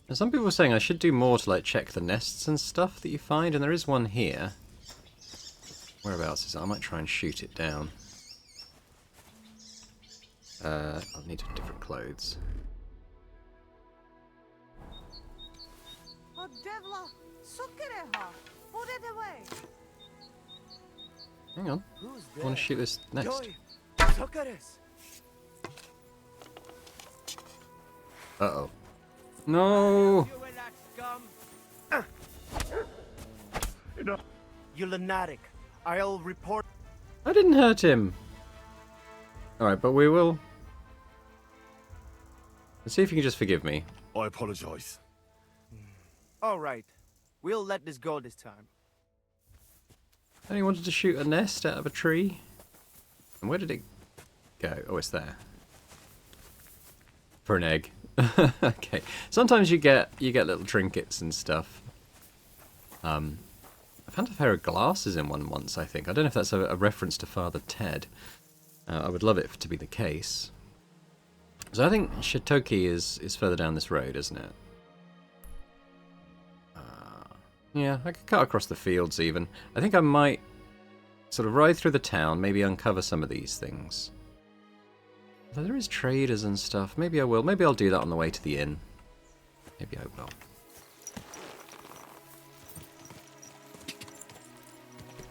And some people are saying I should do more to like check the nests and stuff that you find, and there is one here. Whereabouts is it? I might try and shoot it down. I'll need different clothes. Hang on. I want to shoot this nest. Uh-oh. No! You lunatic. I'll report. I didn't hurt him. Alright, but we will... Let's see if you can just forgive me. I apologize. Alright. We'll let this go this time. And he wanted to shoot a nest out of a tree. And where did it go? Oh, it's there. For an egg. Okay. Sometimes you get little trinkets and stuff. I found a pair of glasses in one once, I think. I don't know if that's a reference to Father Ted. I would love it to be the case. So I think Shitoki is further down this road, isn't it? Yeah, I could cut across the fields even. I think I might sort of ride through the town, maybe uncover some of these things. Although there is traders and stuff. Maybe I will. Maybe I'll do that on the way to the inn. Maybe I will.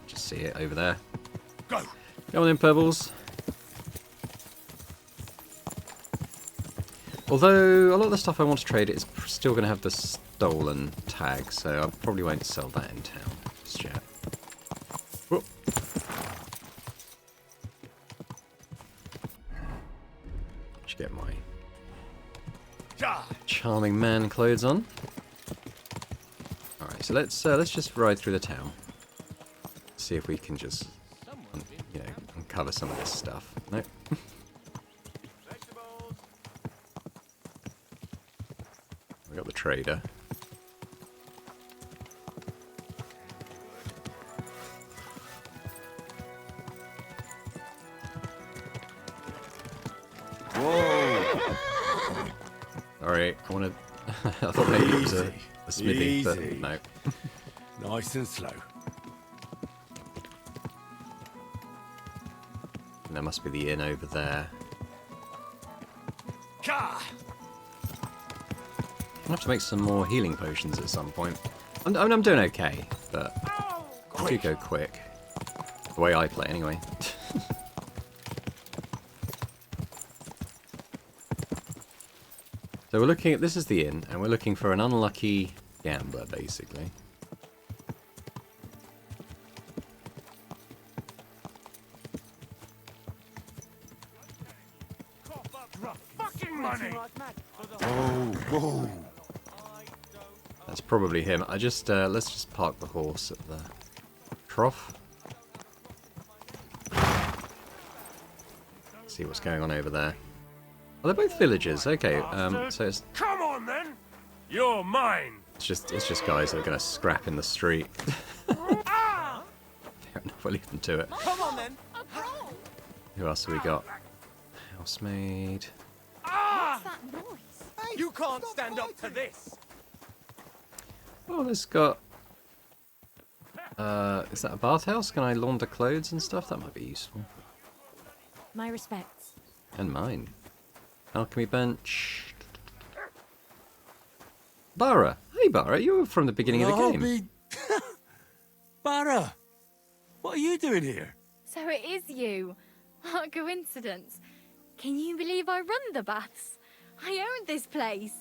Just see it over there. Go! Come on in, Pebbles. Although a lot of the stuff I want to trade is still going to have the stolen tag, so I probably won't sell that in town just yet. Whoop. Let's get my charming man clothes on. Alright, so let's just ride through the town. See if we can just, uncover some of this stuff. Nope. We got the trader. Whoa! Sorry, I wanted. I thought maybe it was a smithy, but no. Nice and slow. And there must be the inn over there. I'll have to make some more healing potions at some point. I'm doing okay, but I do go quick. The way I play, anyway. So we're looking at, this is the inn, and we're looking for an unlucky gambler, basically. Whoa! That's probably him. let's just park the horse at the trough. See what's going on over there. Oh, they're both villagers. Okay, so it's... Come on then! You're mine! It's just guys that are going to scrap in the street. Fair enough, we'll leave them to it. Come on then! Who else have we got? Housemaid. What's that noise? You can't stand up to this! Oh, this got... is that a bathhouse? Can I launder clothes and stuff? That might be useful. My respects. And mine. Alchemy bench. Barra. Hey, Barra, you were from the beginning of the game. Barra! What are you doing here? So it is you. What a coincidence. Can you believe I run the baths? I own this place.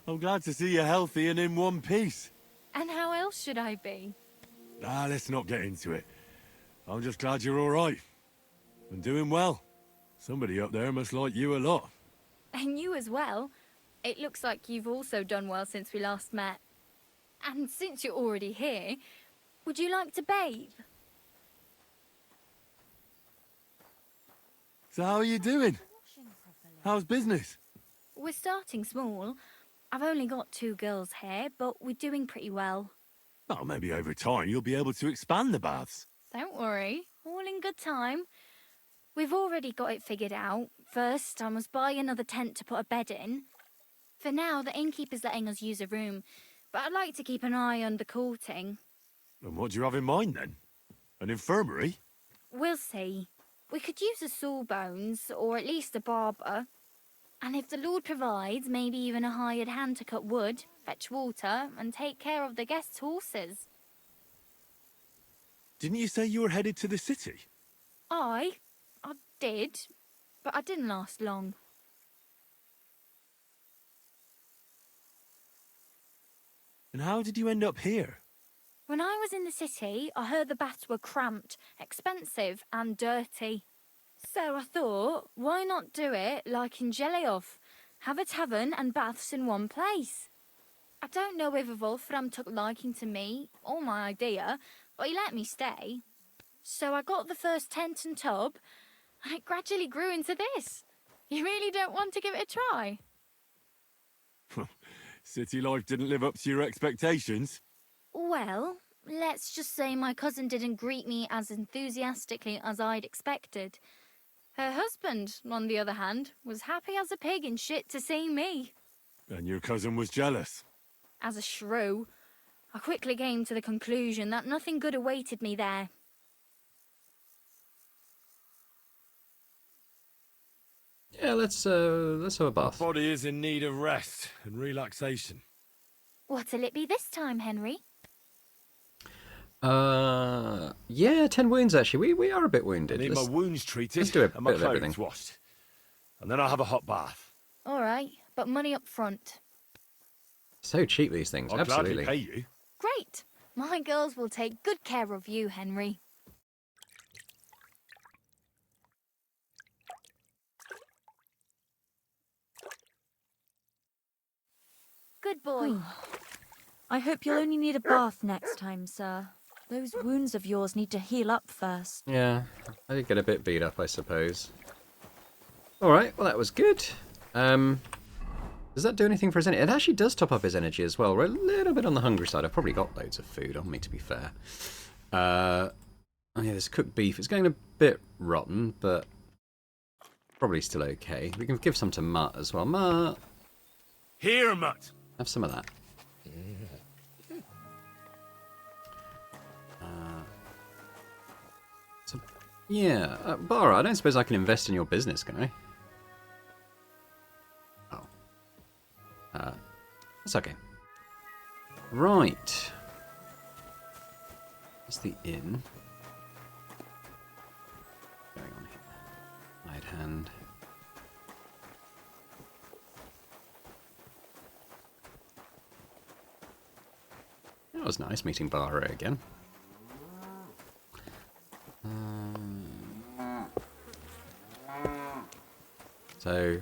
I'm glad to see you healthy and in one piece. And how else should I be? Let's not get into it. I'm just glad you're all right. And doing well. Somebody up there must like you a lot. And you as well. It looks like you've also done well since we last met. And since you're already here, would you like to bathe? So how are you doing? How's business? We're starting small. I've only got 2 girls here, but we're doing pretty well. Oh, maybe over time you'll be able to expand the baths. Don't worry, all in good time. We've already got it figured out. First, I must buy another tent to put a bed in. For now, the innkeeper's letting us use a room, but I'd like to keep an eye on the courting. And what do you have in mind then? An infirmary? We'll see. We could use a sawbones, or at least a barber. And if the Lord provides, maybe even a hired hand to cut wood, fetch water, and take care of the guests' horses. Didn't you say you were headed to the city? I did, but I didn't last long. And how did you end up here? When I was in the city, I heard the baths were cramped, expensive, and dirty. So I thought, why not do it like in Jellyov? Have a tavern and baths in one place. I don't know if Wolfram took liking to me or my idea, but he let me stay. So I got the first tent and tub, and it gradually grew into this. You really don't want to give it a try? City life didn't live up to your expectations? Well, let's just say my cousin didn't greet me as enthusiastically as I'd expected. Her husband, on the other hand, was happy as a pig in shit to see me. And your cousin was jealous? As a shrew, I quickly came to the conclusion that nothing good awaited me there. Yeah, let's have a bath. My body is in need of rest and relaxation. What'll it be this time, Henry? Yeah, 10 wounds actually. We are a bit wounded. I need my wounds treated let's do a and my bit of clothes everything. washed. and then I'll have a hot bath. All right, but money up front. So cheap, these things. I'll Absolutely. gladly pay you. Great. My girls will take good care of you, Henry. Good boy. I hope you'll only need a bath next time, sir. Those wounds of yours need to heal up first. Yeah, I did get a bit beat up, I suppose. Alright, well that was good. Does that do anything for his energy? It actually does top up his energy as well. We're a little bit on the hungry side. I've probably got loads of food on me, to be fair. Oh yeah, this cooked beef. It's going a bit rotten, but probably still okay. We can give some to Mutt as well. Mutt! Here, Mutt! Have some of that. Yeah, Bara, I don't suppose I can invest in your business, can I? Oh. That's okay. Right. What's the inn? What's going on here? Right hand. That was nice meeting Bara again. So,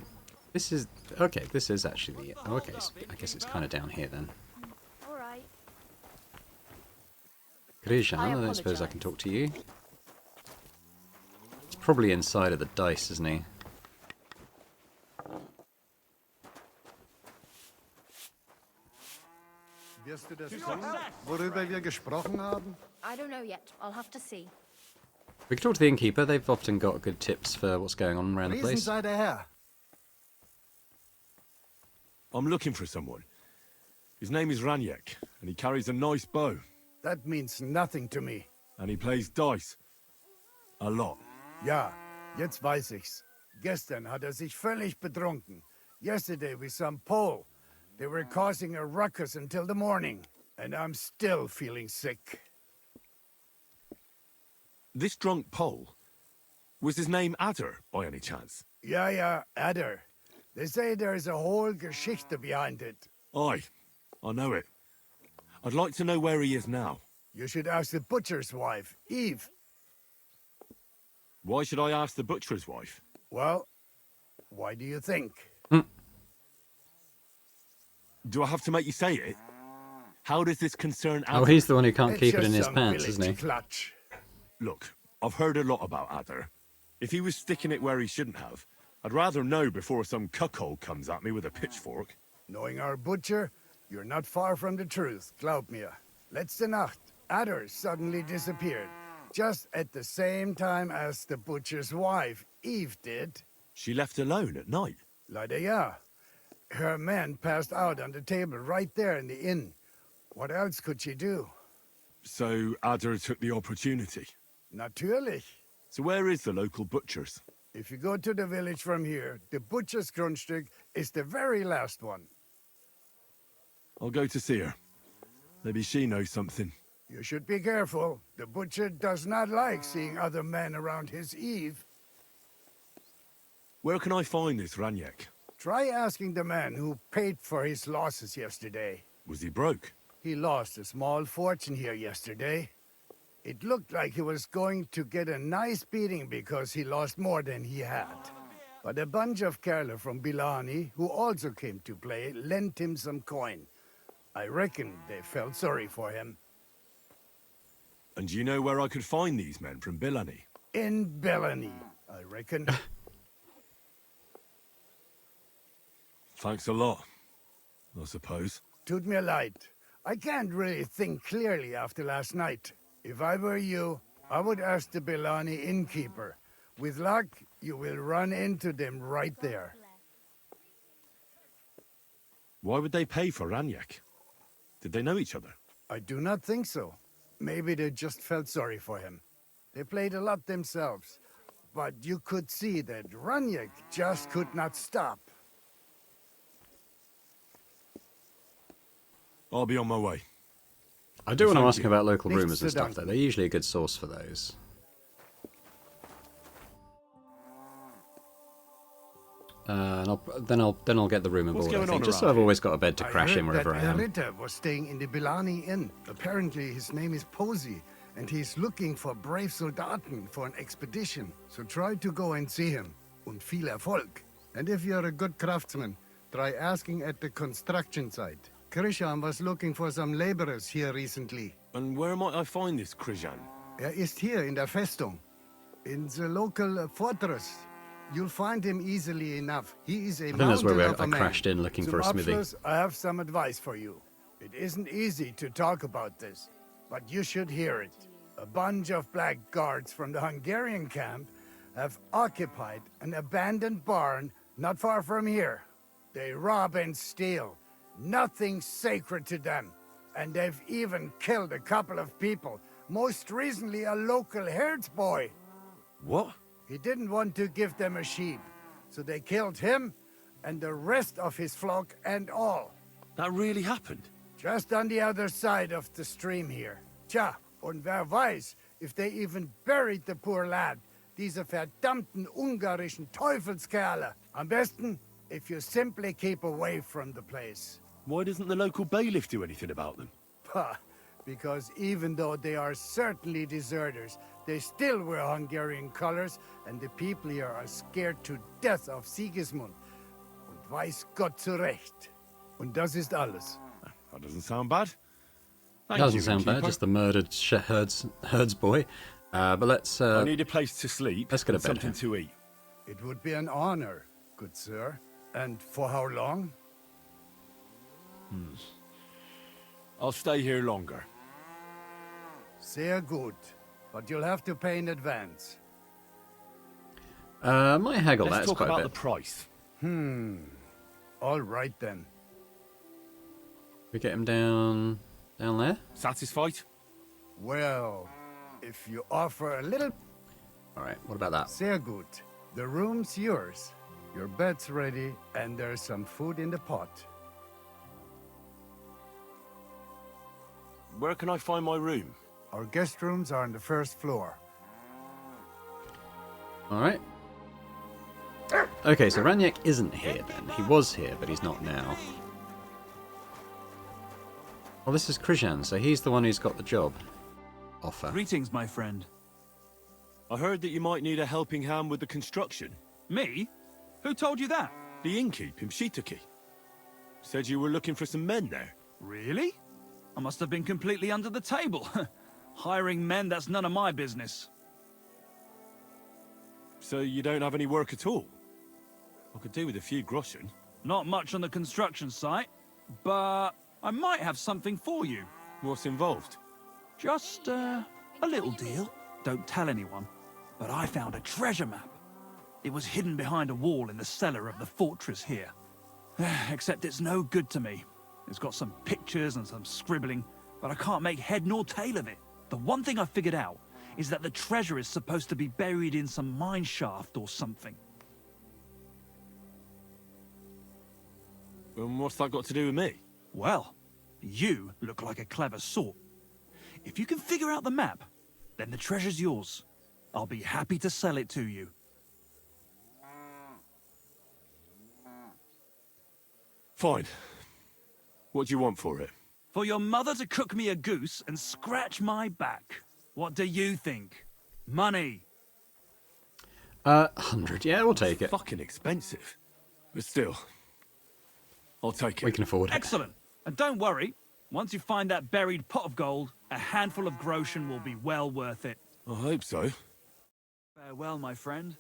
this is... Okay, this is actually the... Okay, so I guess it's kind of down here then. Alright. Grijan, I don't suppose I can talk to you. It's probably inside of the dice, isn't he? Wirst du das tun, worüber wir gesprochen haben? I don't know yet. I'll have to see. We can talk to the innkeeper. They've often got good tips for what's going on around the place. Riesen sei der Herr. I'm looking for someone. His name is Raniek, and he carries a nice bow. That means nothing to me. And he plays dice. A lot. Ja, jetzt weiß ich's. Gestern hat sich völlig betrunken. Yesterday with some Pole. They were causing a ruckus until the morning. And I'm still feeling sick. This drunk Pole, was his name Adder, by any chance? Ja, Adder. They say there's a whole Geschichte behind it. Aye, I know it. I'd like to know where he is now. You should ask the butcher's wife, Eve. Why should I ask the butcher's wife? Well, why do you think? Do I have to make you say it? How does this concern Adder? Oh, he's the one who can't It's keep it just in his some pants, village isn't he? Clutch. Look, I've heard a lot about Adder. If he was sticking it where he shouldn't have, I'd rather know before some cuckold comes at me with a pitchfork. Knowing our butcher, you're not far from the truth, glaub mir. Letzte Nacht, Adder suddenly disappeared. Just at the same time as the butcher's wife, Eve, did. She left alone at night? Leider ja. Her man passed out on the table right there in the inn. What else could she do? So Adder took the opportunity? Natürlich. So where is the local butcher's? If you go to the village from here, the butcher's Grundstück is the very last one. I'll go to see her. Maybe she knows something. You should be careful. The butcher does not like seeing other men around his Eve. Where can I find this Raniek? Try asking the man who paid for his losses yesterday. Was he broke? He lost a small fortune here yesterday. It looked like he was going to get a nice beating because he lost more than he had. But a bunch of Kerle from Bilani, who also came to play, lent him some coin. I reckon they felt sorry for him. And do you know where I could find these men from Bilani? In Bilani, I reckon. Thanks a lot, I suppose. Tut mir leid. I can't really think clearly after last night. If I were you, I would ask the Bilani innkeeper. With luck, you will run into them right there. Why would they pay for Raniek? Did they know each other? I do not think so. Maybe they just felt sorry for him. They played a lot themselves. But you could see that Raniek just could not stop. I'll be on my way. I do want to Thank ask you. about local Nichts rumours and zu stuff, though. danken. They're usually a good source for those. Then I'll get the room aboard. I going think, on just so around I've here? always got a bed to crash in wherever I that am. Ritter was staying in the Bilani Inn. Apparently, his name is Posey, and he's looking for brave Soldaten for an expedition. So try to go and see him. Und viel Erfolg. And if you're a good craftsman, try asking at the construction site. Krishan was looking for some laborers here recently. And where might I find this Krishan? Ist here in der Festung. In the local fortress. You'll find him easily enough. He is a I think that's where mountain of a I man. crashed in looking for a smithy. Abschluss, I have some advice for you. It isn't easy to talk about this, but you should hear it. A bunch of black guards from the Hungarian camp have occupied an abandoned barn not far from here. They rob and steal. Nothing sacred to them. And they've even killed a couple of people. Most recently, a local herds boy. What? He didn't want to give them a sheep, so they killed him and the rest of his flock and all. That really happened? Just on the other side of the stream here. Tja, und wer weiß, if they even buried the poor lad. Diese verdammten ungarischen Teufelskerle. Am besten, if you simply keep away from the place. Why doesn't the local bailiff do anything about them? Pah, because even though they are certainly deserters, they still wear Hungarian colors, and the people here are scared to death of Sigismund. Und weiß Gott zurecht. Und das ist alles. That doesn't sound bad. Thank Doesn't you, sound bad, innkeeper. just the murdered herds boy. But let's... I need a place to sleep. Let's get a and bed something here. to eat. It would be an honor, good sir. And for how long? I'll stay here longer. Sehr gut. But you'll have to pay in advance. might haggle Let's that, it's talk quite about a the bit. price. All right then. We get him down there? Satisfied? Well, if you offer a little... Alright, what about that? Sehr gut. The room's yours. Your bed's ready, and there's some food in the pot. Where can I find my room? Our guest rooms are on the first floor. Alright. Okay, so Raniek isn't here then. He was here, but he's not now. Well, this is Krishan, so he's the one who's got the job offer. Greetings, my friend. I heard that you might need a helping hand with the construction. Me? Who told you that? The innkeep in Shitaki. Said you were looking for some men there. Really? I must have been completely under the table. Hiring men, that's none of my business. So you don't have any work at all? I could do with a few groschen. Not much on the construction site, but I might have something for you. What's involved? Just, a little deal. Don't tell anyone. But I found a treasure map. It was hidden behind a wall in the cellar of the fortress here. Except it's no good to me. It's got some pictures and some scribbling, but I can't make head nor tail of it. The one thing I figured out is that the treasure is supposed to be buried in some mine shaft or something. And what's that got to do with me? Well, you look like a clever sort. If you can figure out the map, then the treasure's yours. I'll be happy to sell it to you. Fine. What do you want for it? For your mother to cook me a goose and scratch my back. What do you think? Money. 100, yeah, we'll take it. Fucking expensive. But still, I'll take it. We can afford it. Excellent. And don't worry, once you find that buried pot of gold, a handful of groschen will be well worth it. I hope so. Farewell, my friend.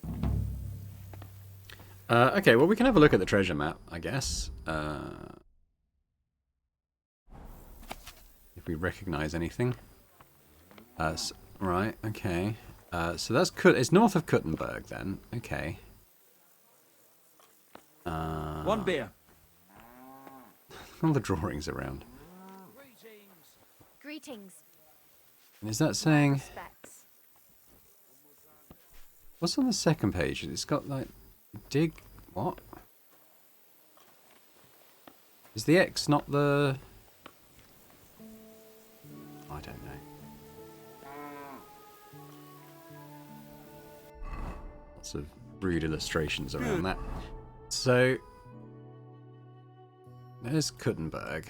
Okay, well, we can have a look at the treasure map, I guess. If we recognize anything. Right, okay. So that's it's north of Kuttenberg, then. Okay. One beer. All the drawings around. Greetings. Is that saying... Respects. What's on the second page? It's got, like, dig... What? Is the X not the... I don't know. Lots of rude illustrations around that. So, there's Kuttenberg.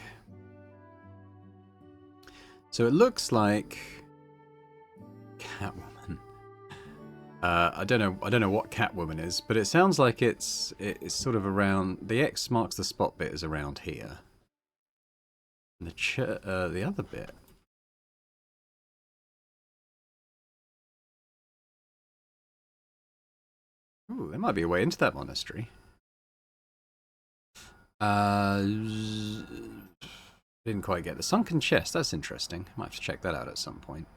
So it looks like Catwoman. I don't know what Catwoman is, but it sounds like it's sort of around. The X marks the spot bit is around here. And the other bit. Ooh, there might be a way into that monastery. Didn't quite get the sunken chest. That's interesting. Might have to check that out at some point.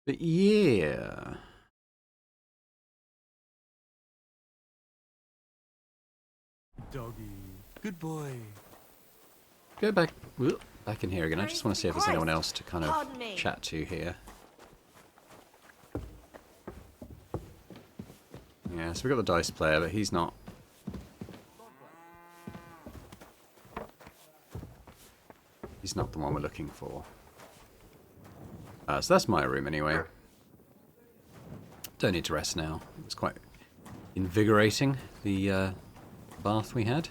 But yeah. Doggy. Good boy. Go back in here again. I just want to see if there's anyone else to kind of Pardon me. chat to here. Yeah, so we've got the dice player, but he's not. He's not the one we're looking for. So that's my room anyway. Don't need to rest now. It was quite invigorating, the bath we had.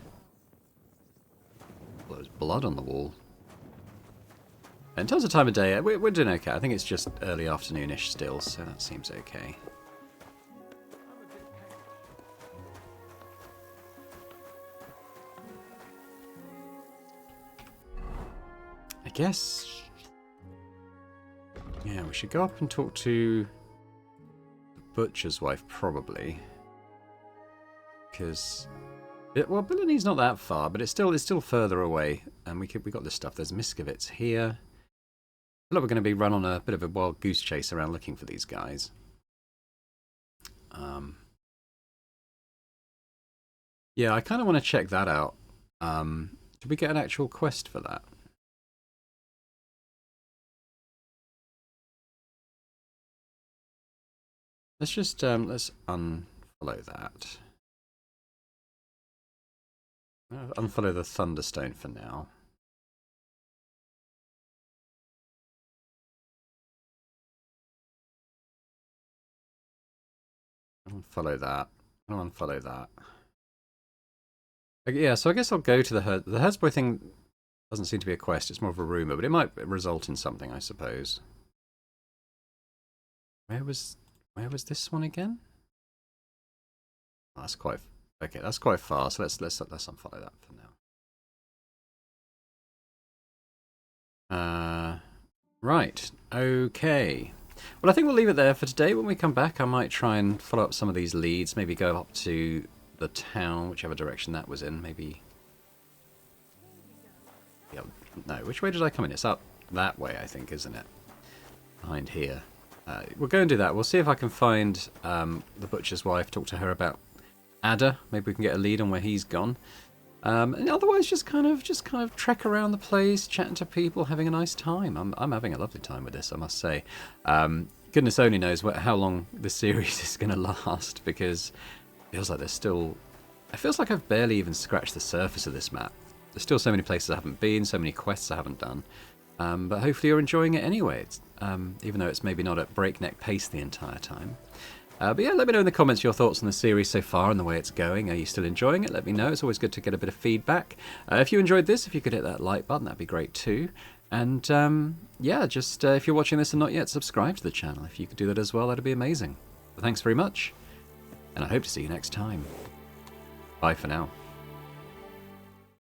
Well, there's blood on the wall. In terms of time of day, we're doing okay. I think it's just early afternoonish still, so that seems okay. I guess... yeah, we should go up and talk to the butcher's wife, probably. Because... well, Billini's not that far, but it's still further away. And we got this stuff. There's Misguided here. I feel like we're going to be run on a bit of a wild goose chase around looking for these guys. Yeah, I kind of want to check that out. Did we get an actual quest for that? Let's just let's unfollow that. Unfollow the Thunderstone for now. Unfollow that. I'll unfollow that. Okay, yeah, so I guess I'll go to the Herzboy thing. Doesn't seem to be a quest. It's more of a rumor, but it might result in something, I suppose. Where was this one again? Oh, that's quite okay. That's quite far. So let's unfollow that for now. Right. Okay. Well, I think we'll leave it there for today. When we come back, I might try and follow up some of these leads. Maybe go up to the town, whichever direction that was in. Maybe. Yeah. No. Which way did I come in? It's up that way, I think, isn't it? Behind here. We'll go and do that. We'll see if I can find the butcher's wife, talk to her about Ada. Maybe we can get a lead on where he's gone. And otherwise, just kind of trek around the place, chatting to people, having a nice time. I'm having a lovely time with this, I must say. Goodness only knows how long this series is going to last, because it feels like it feels like I've barely even scratched the surface of this map. There's still so many places I haven't been, so many quests I haven't done. But hopefully you're enjoying it anyway, even though it's maybe not at breakneck pace the entire time. But yeah, let me know in the comments your thoughts on the series so far and the way it's going. Are you still enjoying it? Let me know. It's always good to get a bit of feedback. If you enjoyed this, if you could hit that like button, that'd be great too. And yeah, just if you're watching this and not yet subscribed to the channel, if you could do that as well, that'd be amazing. But thanks very much, and I hope to see you next time. Bye for now.